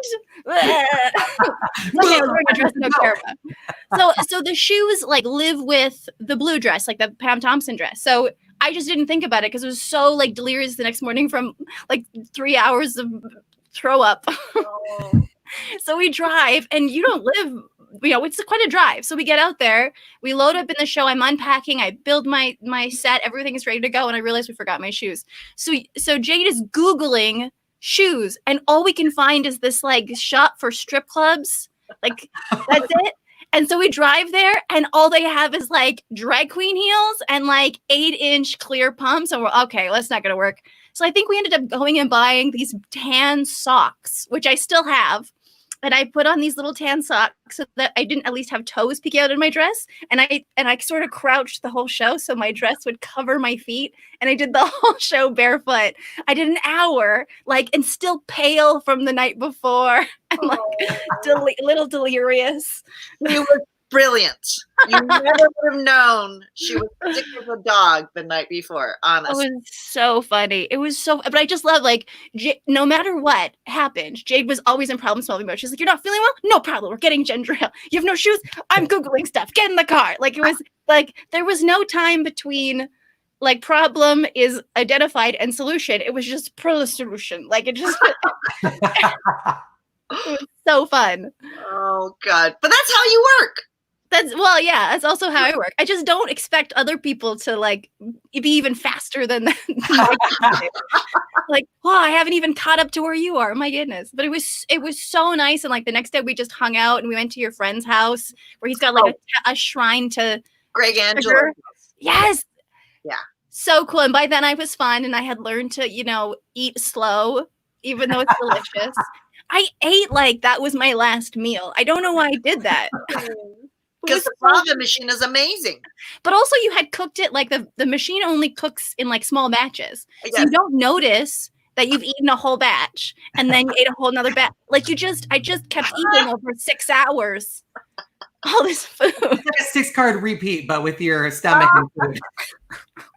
Okay, I was wearing a dress in Ocarina. So the shoes like live with the blue dress, like the Pam Thompson dress. So I just didn't think about it because it was so like delirious the next morning from like 3 hours of throw up. Oh. So we drive and you don't live, it's quite a drive. So we get out there, we load up in the show, I'm unpacking, I build my set, everything is ready to go. And I realized we forgot my shoes. So Jade is Googling shoes and all we can find is this like shop for strip clubs. Like that's it. And so we drive there and all they have is like drag queen heels and like 8-inch clear pumps. And we're okay, that's not going to work. So I think we ended up going and buying these tan socks, which I still have. And I put on these little tan socks so that I didn't at least have toes peeking out in my dress. And I sort of crouched the whole show so my dress would cover my feet. And I did the whole show barefoot. I did an hour, like, and still pale from the night before. And like little delirious. She was brilliant. You never would have known she was sick as a dog the night before, honestly. It was so funny. It was so, but I just love like, no matter what happened, Jade was always in problem solving mode. She's like, you're not feeling well? No problem. We're getting ginger ale. You have no shoes? I'm Googling stuff. Get in the car. Like it was like, there was no time between like problem is identified and solution. It was just pro-solution. Like it just, it was so fun. Oh God. But that's how you work. That's also how I work. I just don't expect other people to like be even faster than like, oh, I haven't even caught up to where you are. My goodness. But it was so nice. And like the next day we just hung out and we went to your friend's house where he's got like a shrine to Greg Angela. Yes. Yeah. So cool. And by then I was fun and I had learned to, eat slow, even though it's delicious. I ate like that was my last meal. I don't know why I did that. Because the Brava machine is amazing. But also you had cooked it like the machine only cooks in like small batches. Yes. So you don't notice that you've eaten a whole batch and then you ate a whole nother batch. Like I just kept eating over 6 hours. All this food. It's like a 6-card repeat, but with your stomach and food.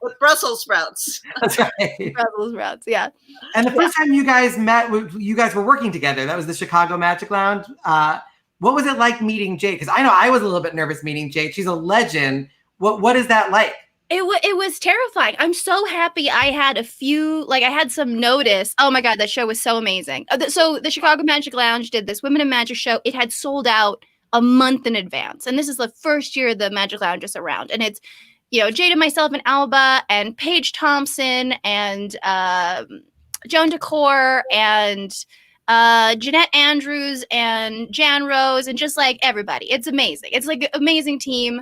With Brussels sprouts. That's right. Brussels sprouts, yeah. And the first time you guys met, you guys were working together. That was the Chicago Magic Lounge. What was it like meeting Jade? Because I know I was a little bit nervous meeting Jade. She's a legend. What is that like? It was terrifying. I'm so happy I had I had some notice. Oh my God, that show was so amazing. So the Chicago Magic Lounge did this Women in Magic show. It had sold out a month in advance. And this is the first year the Magic Lounge is around. And it's, Jade and myself and Alba and Paige Thompson and Joan Decor and Jeanette Andrews and Jan Rose and just like everybody. It's amazing. It's like an amazing team.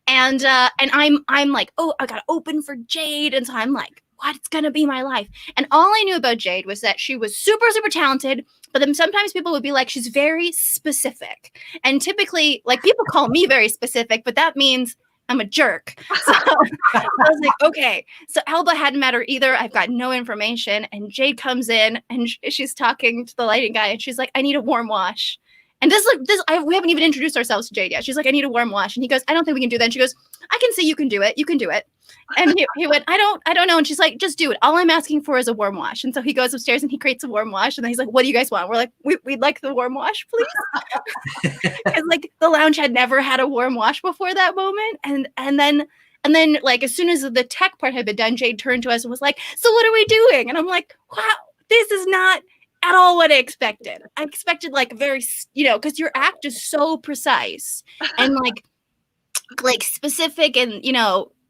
And I'm like, oh, I gotta open for Jade. And so I'm like, what? It's gonna be my life. And all I knew about Jade was that she was super, super talented, but then sometimes people would be like, she's very specific. And typically, like people call me very specific, but that means I'm a jerk. So I was like, okay. So Alba hadn't met her either. I've got no information. And Jade comes in and she's talking to the lighting guy and she's like, I need a warm wash. And we haven't even introduced ourselves to Jade yet. She's like, I need a warm wash. And he goes, I don't think we can do that. And she goes, I can see you can do it. You can do it. And he went, I don't know. And she's like, just do it. All I'm asking for is a warm wash. And so he goes upstairs and he creates a warm wash. And then he's like, what do you guys want? We're like, we'd like the warm wash, please. And like the lounge had never had a warm wash before that moment. And then like, as soon as the tech part had been done, Jade turned to us and was like, so what are we doing? And I'm like, wow, this is not at all what I expected. I expected like very, because your act is so precise and like specific and,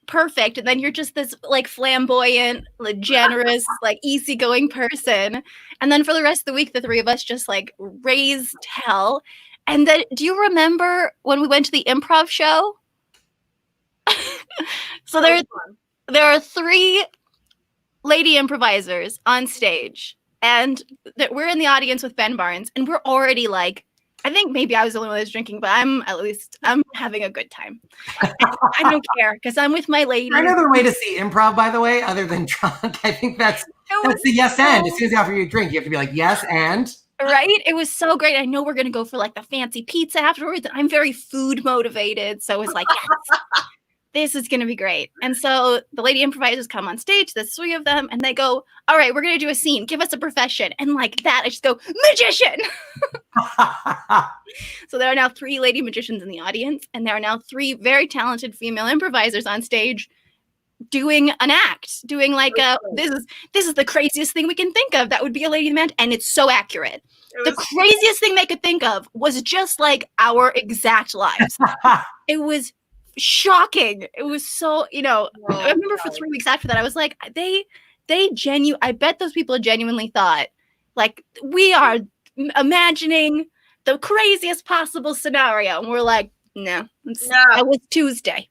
perfect. And then you're just this like flamboyant, like generous, like easygoing person. And then for the rest of the week, the three of us just like raised hell. And then do you remember when we went to the improv show? So there are 3 lady improvisers on stage. And we're in the audience with Ben Barnes, and we're already like, I think maybe I was the only one that's drinking, but I'm having a good time. I don't care because I'm with my lady. Another way to see improv, by the way, other than drunk. I think that's the yes and. As soon as they offer you a drink, you have to be like, yes and. Right? It was so great. I know we're going to go for like the fancy pizza afterwards. I'm very food motivated. So it was like, yes. This is going to be great. And so the lady improvisers come on stage, there's 3 of them, and they go, all right, we're going to do a scene. Give us a profession. And like that, I just go, magician. So there are now 3 lady magicians in the audience, and there are now 3 very talented female improvisers on stage doing an act, doing like this is the craziest thing we can think of. That would be a lady man. And it's so accurate. The craziest thing they could think of was just like our exact lives. It was shocking. It was so, I remember for 3 weeks after that, I was like, I bet those people genuinely thought like we are imagining the craziest possible scenario. And we're like, no. That was Tuesday.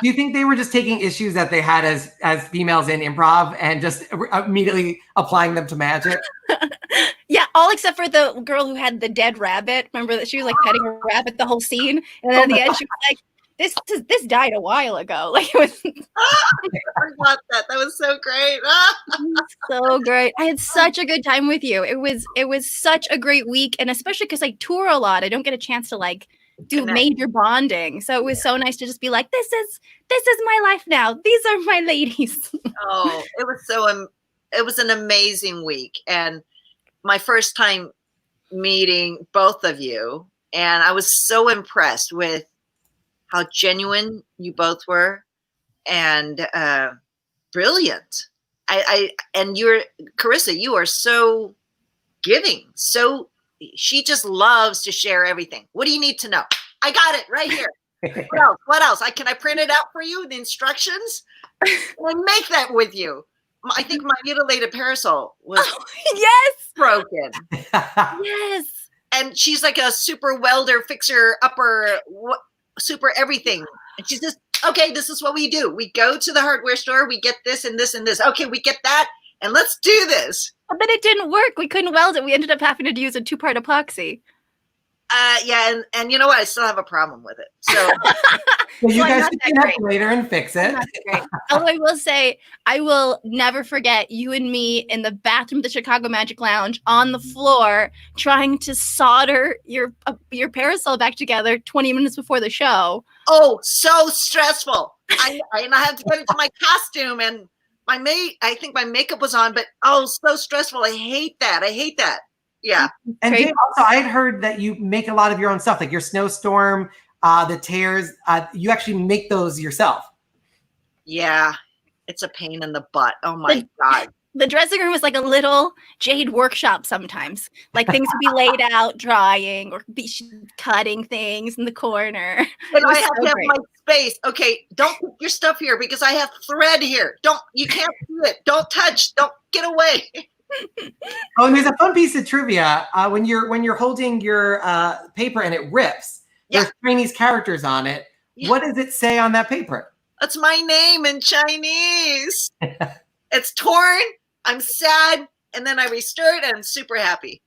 Do you think they were just taking issues that they had as females in improv and just immediately applying them to magic? Yeah, all except for the girl who had the dead rabbit. Remember that she was like petting her rabbit the whole scene, and then at the end she was like, "This died a while ago." Like it was. I forgot that. That was so great. So great. I had such a good time with you. It was such a great week, and especially because I tour a lot, I don't get a chance to like do major bonding. So it was so nice to just be like, this is my life now. These are my ladies. Oh, it was an amazing week. And my first time meeting both of you. And I was so impressed with how genuine you both were and brilliant. And Carissa, you are so giving, she just loves to share everything. What do you need to know? I got it right here. What else? Can I print it out for you? The instructions? And make that with you. I think my mutilated parasol was broken. Yes. And she's like a super welder, fixer, super everything. And she's just, okay, this is what we do. We go to the hardware store. We get this and this and this. Okay, we get that. And let's do this. But it didn't work. We couldn't weld it. We ended up having to use a 2-part epoxy. Yeah, and you know what? I still have a problem with it. So well, you guys can connect later and fix it. Although I will say, I will never forget you and me in the bathroom of the Chicago Magic Lounge on the floor trying to solder your parasol back together 20 minutes before the show. Oh, so stressful. I had to get into my costume and I think my makeup was on, but so stressful. I hate that. Yeah. And Jade, also, I had heard that you make a lot of your own stuff, like your snowstorm, the tears. You actually make those yourself. Yeah. It's a pain in the butt. Oh my God. The dressing room was like a little Jade workshop sometimes. Like things would be laid out, drying, or be cutting things in the corner. And I have to have my space. Okay, don't put your stuff here because I have thread here. You can't do it. Don't touch. Don't get away. Oh, and there's a fun piece of trivia. When you're holding your paper and it rips, there's Chinese characters on it. Yeah. What does it say on that paper? That's my name in Chinese. It's torn. I'm sad. And then I restore it and I'm super happy.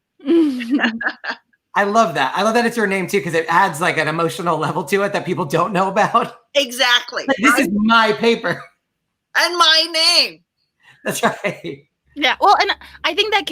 I love that. I love that it's your name too, because it adds like an emotional level to it that people don't know about. Exactly. Like, this is my paper. And my name. That's right. Yeah, well, and I think that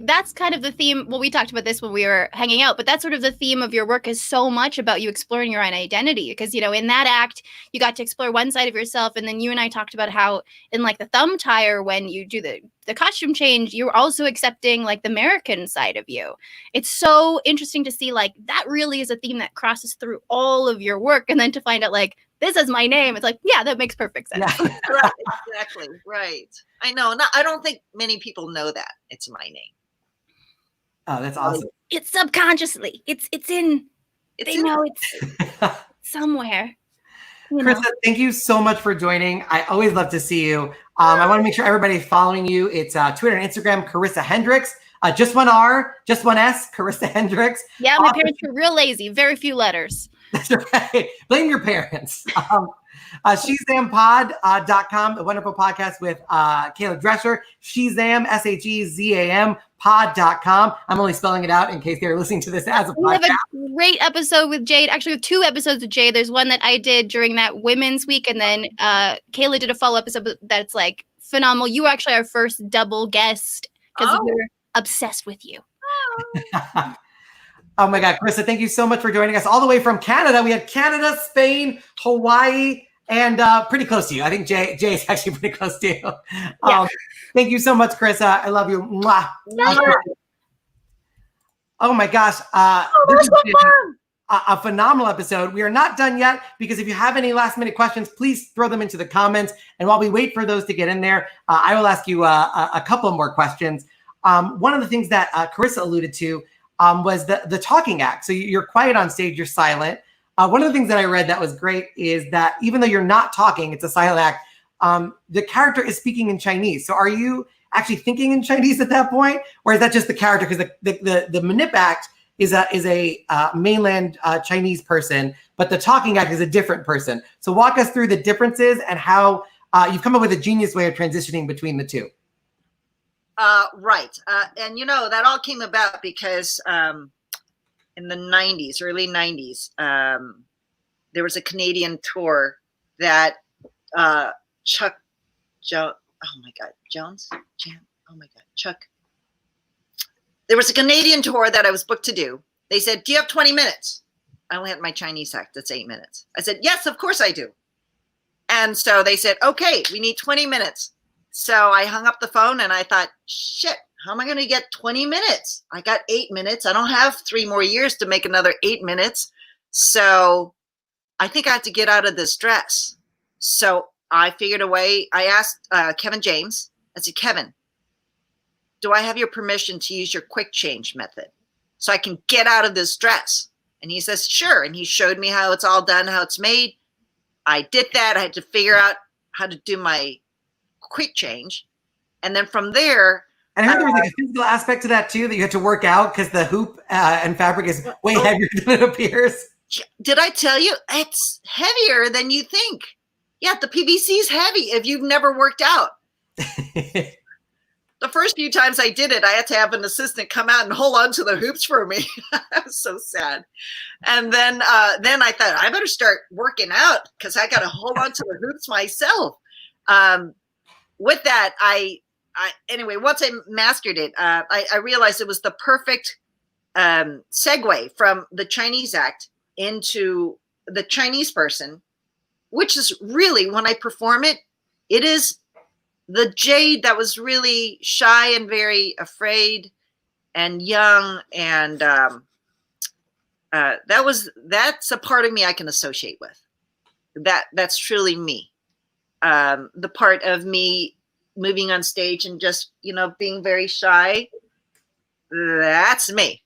that's kind of the theme. Well, we talked about this when we were hanging out, but that's sort of the theme of your work is so much about you exploring your own identity. Because in that act, you got to explore one side of yourself, and then you and I talked about how in like the thumb tire, when you do the costume change, you're also accepting like the American side of you. It's so interesting to see like that really is a theme that crosses through all of your work, and then to find out like this is my name, it's like, yeah, that makes perfect sense. Yeah. Right, exactly. Right. I know. I don't think many people know that it's my name. Oh, that's awesome. It's subconsciously. It's in. They know it's somewhere. Carissa, thank you so much for joining. I always love to see you. I want to make sure everybody's following you. It's Twitter and Instagram, Carissa Hendricks. Just one R, just one S, Carissa Hendricks. Yeah, my parents were real lazy. Very few letters. That's right. Blame your parents. SheZamPod.com, the wonderful podcast with Kayla Drescher. SheZam, SHEZAM, pod.com. I'm only spelling it out in case they're listening to this as a podcast. We have a great episode with Jade. Actually, we have 2 episodes with Jade. There's one that I did during that Women's Week, and then Kayla did a follow episode that's like phenomenal. You were actually our first double guest because we're obsessed with you. Oh my God, Carissa, thank you so much for joining us all the way from Canada. We had Canada, Spain, Hawaii, and pretty close to you. I think Jay is actually pretty close to you. Yeah. Thank you so much, Carissa. I love you. Mwah. Oh my gosh. This has been a phenomenal episode. We are not done yet because if you have any last minute questions, please throw them into the comments. And while we wait for those to get in there, I will ask you a couple more questions. One of the things that Carissa alluded to was the talking act. So you're quiet on stage, you're silent. One of the things that I read that was great is that even though you're not talking, it's a silent act, the character is speaking in Chinese. So are you actually thinking in Chinese at that point? Or is that just the character? Because the manip act is a mainland Chinese person, but the talking act is a different person. So walk us through the differences and how you've come up with a genius way of transitioning between the two. Right. And that all came about because in the 90s, early 90s, there was a Canadian tour that Chuck Jones, Chuck. There was a Canadian tour that I was booked to do. They said, do you have 20 minutes? I only had my Chinese act. That's 8 minutes. I said, yes, of course I do. And so they said, okay, we need 20 minutes. So I hung up the phone and I thought, shit, how am I going to get 20 minutes? I got 8 minutes. I don't have 3 more years to make another 8 minutes. So I think I have to get out of this dress. So I figured a way. I asked Kevin James. I said, Kevin, do I have your permission to use your quick change method so I can get out of this dress? And he says, sure. And he showed me how it's all done, how it's made. I did that. I had to figure out how to do my quick change. And then from there. And I heard there was like a physical aspect to that too, that you had to work out because the hoop and fabric is way heavier than it appears. Did I tell you? It's heavier than you think. Yeah, the PVC is heavy if you've never worked out. The first few times I did it, I had to have an assistant come out and hold on to the hoops for me. I was so sad. And then I thought I better start working out because I got to hold on to the hoops myself. With that, anyway, once I mastered it, I realized it was the perfect segue from the Chinese act into the Chinese person, which is really, when I perform it, it is the Jade that was really shy and very afraid and young. And that's a part of me I can associate with. That's truly me. The part of me moving on stage and just, being very shy, that's me.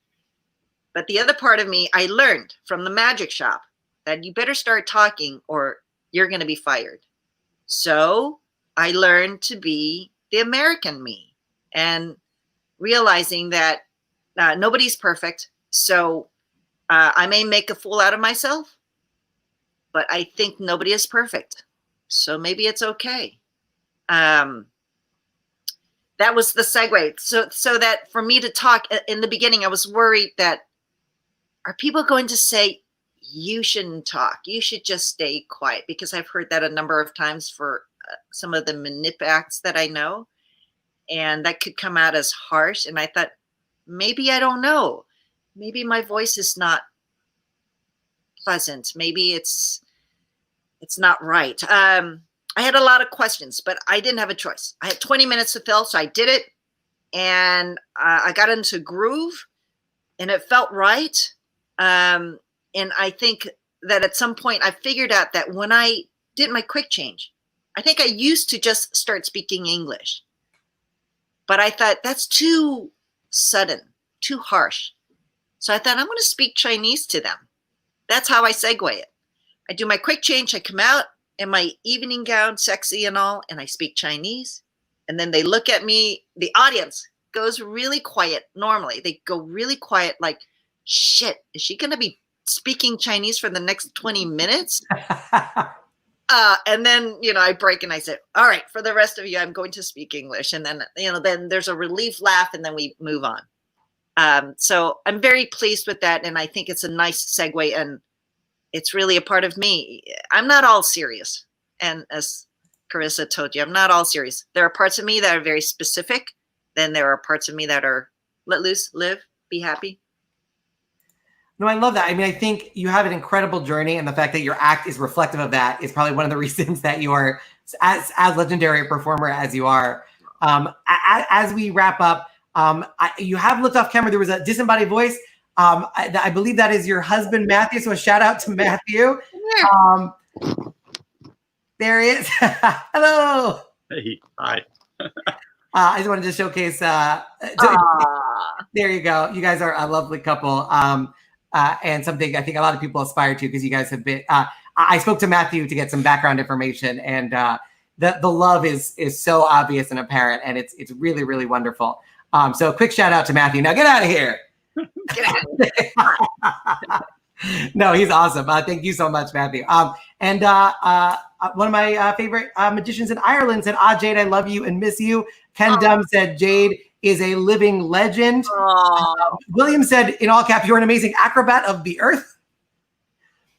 But the other part of me, I learned from the magic shop that you better start talking or you're going to be fired. So I learned to be the American me and realizing that nobody's perfect. So I may make a fool out of myself, but I think nobody is perfect. So maybe it's okay. That was the segue. So that for me to talk in the beginning, I was worried that, are people going to say, you shouldn't talk, you should just stay quiet? Because I've heard that a number of times for some of the manip acts that I know. and that could come out as harsh. And I thought, maybe I don't know. Maybe my voice is not pleasant. Maybe it's not right. I had a lot of questions, but I didn't have a choice. I had 20 minutes to fill, so I did it. And I got into groove, and it felt right. And I think that at some point I figured out that when I did my quick change, I think I used to just start speaking English. But I thought that's too sudden, too harsh. So I thought I'm going to speak Chinese to them. That's how I segue it. I do my quick change. I come out in my evening gown, sexy and all, and I speak Chinese. And then they look at me. The audience goes really quiet. Normally, they go really quiet like, shit, is she going to be speaking Chinese for the next 20 minutes? And then, I break and I say, all right, for the rest of you, I'm going to speak English. And then, then there's a relief laugh and then we move on. So I'm very pleased with that. And I think it's a nice segue, and it's really a part of me. I'm not all serious. And as Carissa told you, I'm not all serious. There are parts of me that are very specific. Then there are parts of me that are let loose, live, be happy. No, I love that. I mean, I think you have an incredible journey, and the fact that your act is reflective of that is probably one of the reasons that you are as legendary a performer as you are. As we wrap up, you have looked off camera. There was a disembodied voice. I believe that is your husband, Matthew. So a shout out to Matthew. There he is. Hello. Hey, hi. I just wanted to showcase. There you go. You guys are a lovely couple. And something I think a lot of people aspire to, because you guys have been. I spoke to Matthew to get some background information, and the love is so obvious and apparent, and it's really, really wonderful. So a quick shout out to Matthew. Now get out of here. No, he's awesome. Thank you so much, Matthew. And one of my favorite magicians in Ireland said, Jade, I love you and miss you. Ken Dunn said, Jade is a living legend. William said, in all caps, you're an amazing acrobat of the earth,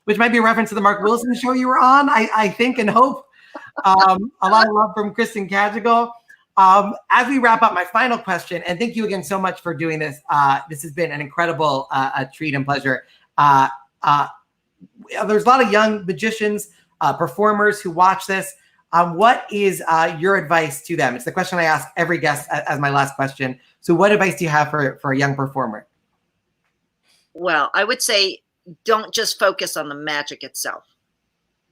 which might be a reference to the Mark Wilson show you were on, I think and hope. A lot of love from Kristen Kajigal. As we wrap up, my final question, and thank you again so much for doing this. This has been an incredible treat and pleasure. There's a lot of young magicians, performers who watch this. What is your advice to them? It's the question I ask every guest as my last question. So what advice do you have for a young performer? Well, I would say don't just focus on the magic itself.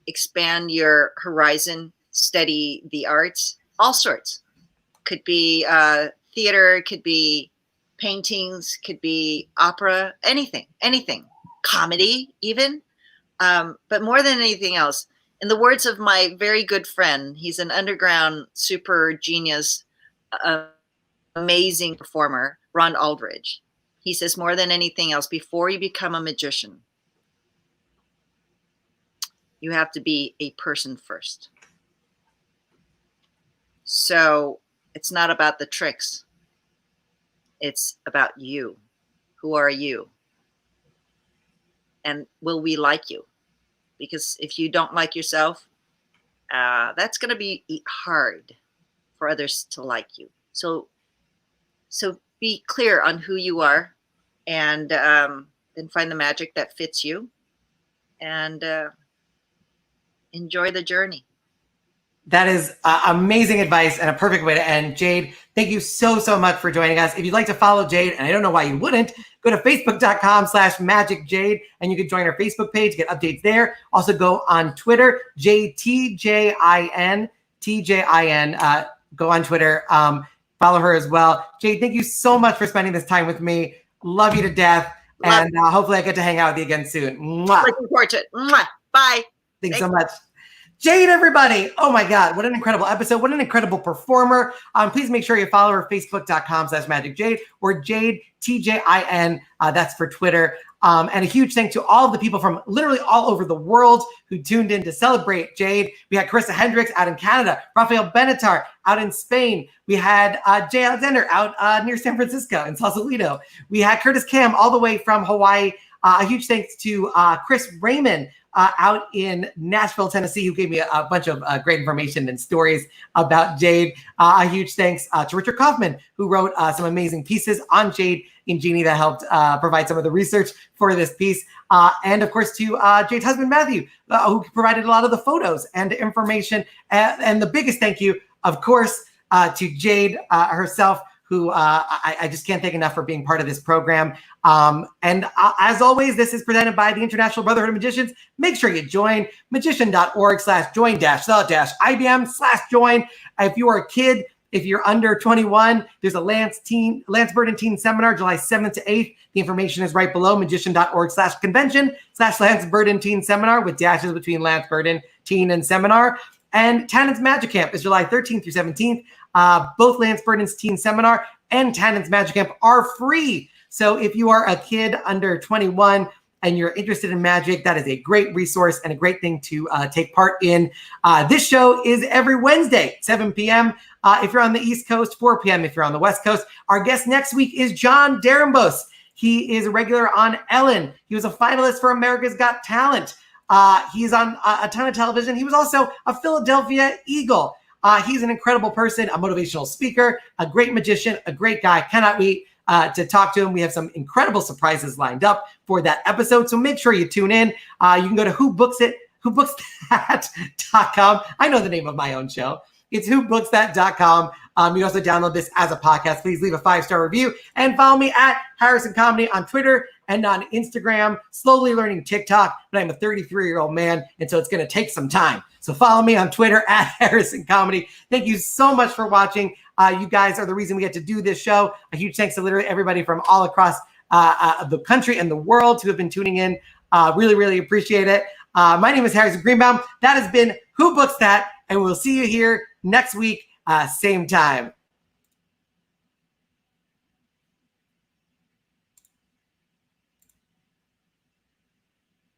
Expand your horizon, study the arts, all sorts. Could be theater, could be paintings, could be opera, anything, comedy even. But more than anything else, in the words of my very good friend, he's an underground super genius, amazing performer, Ron Aldridge. He says, more than anything else, before you become a magician, you have to be a person first. So it's not about the tricks. It's about you. Who are you? And will we like you? Because if you don't like yourself, that's going to be hard for others to like you. So be clear on who you are, and then find the magic that fits you, and enjoy the journey. That is amazing advice and a perfect way to end. Jade, thank you so, so much for joining us. If you'd like to follow Jade, and I don't know why you wouldn't, go to facebook.com/magicjade, and you can join our Facebook page, get updates there. Also go on Twitter, JTJIN. Go on Twitter, follow her as well. Jade, thank you so much for spending this time with me. Love you to death. And hopefully I get to hang out with you again soon. Mwah. Looking forward to it. Mwah. Bye. Thanks so much. Jade, everybody. Oh my God. What an incredible episode. What an incredible performer. Please make sure you follow her, facebook.com/magicjade, or Jade, TJIN. That's for Twitter. And a huge thanks to all of the people from literally all over the world who tuned in to celebrate Jade. We had Carissa Hendricks out in Canada, Rafael Benatar out in Spain. We had Jay Alexander out near San Francisco in Sausalito. We had Curtis Cam all the way from Hawaii. A huge thanks to Chris Raymond out in Nashville, Tennessee, who gave me a bunch of great information and stories about Jade. A huge thanks to Richard Kaufman, who wrote some amazing pieces on Jade in Genie that helped provide some of the research for this piece. And of course to Jade's husband, Matthew, who provided a lot of the photos and information. And the biggest thank you, of course, to Jade herself, who I just can't thank enough for being part of this program. And as always, this is presented by the International Brotherhood of Magicians. Make sure you join magician.org/join-the-IBM/join. If you are a kid, if you're under 21, there's a Lance Burden Teen Seminar, July 7th to 8th. The information is right below, magician.org/convention/Lance Burden Teen Seminar, with dashes between Lance Burden Teen and Seminar. And Tannen's Magic Camp is July 13th through 17th. Both Lance Burden's Teen Seminar and Tannen's Magic Camp are free. So if you are a kid under 21 and you're interested in magic, that is a great resource and a great thing to take part in. This show is every Wednesday, 7 p.m. If you're on the East Coast, 4 p.m. if you're on the West Coast. Our guest next week is John Darambos. He is a regular on Ellen. He was a finalist for America's Got Talent. He's on a ton of television. He was also a Philadelphia Eagle. He's an incredible person, a motivational speaker, a great magician, a great guy. Cannot wait to talk to him. We have some incredible surprises lined up for that episode, so make sure you tune in. You can go to whobookstat.com. I know the name of my own show. It's whobookstat.com. You can also download this as a podcast. Please leave a 5-star review and follow me at Harrison Comedy on Twitter and on Instagram. Slowly learning TikTok, but I'm a 33-year-old man, and so it's going to take some time. So follow me on Twitter at Harrison Comedy. Thank you so much for watching. You guys are the reason we get to do this show. A huge thanks to literally everybody from all across the country and the world who have been tuning in. Really, really appreciate it. My name is Harrison Greenbaum. That has been Who Books That, and we'll see you here next week, same time.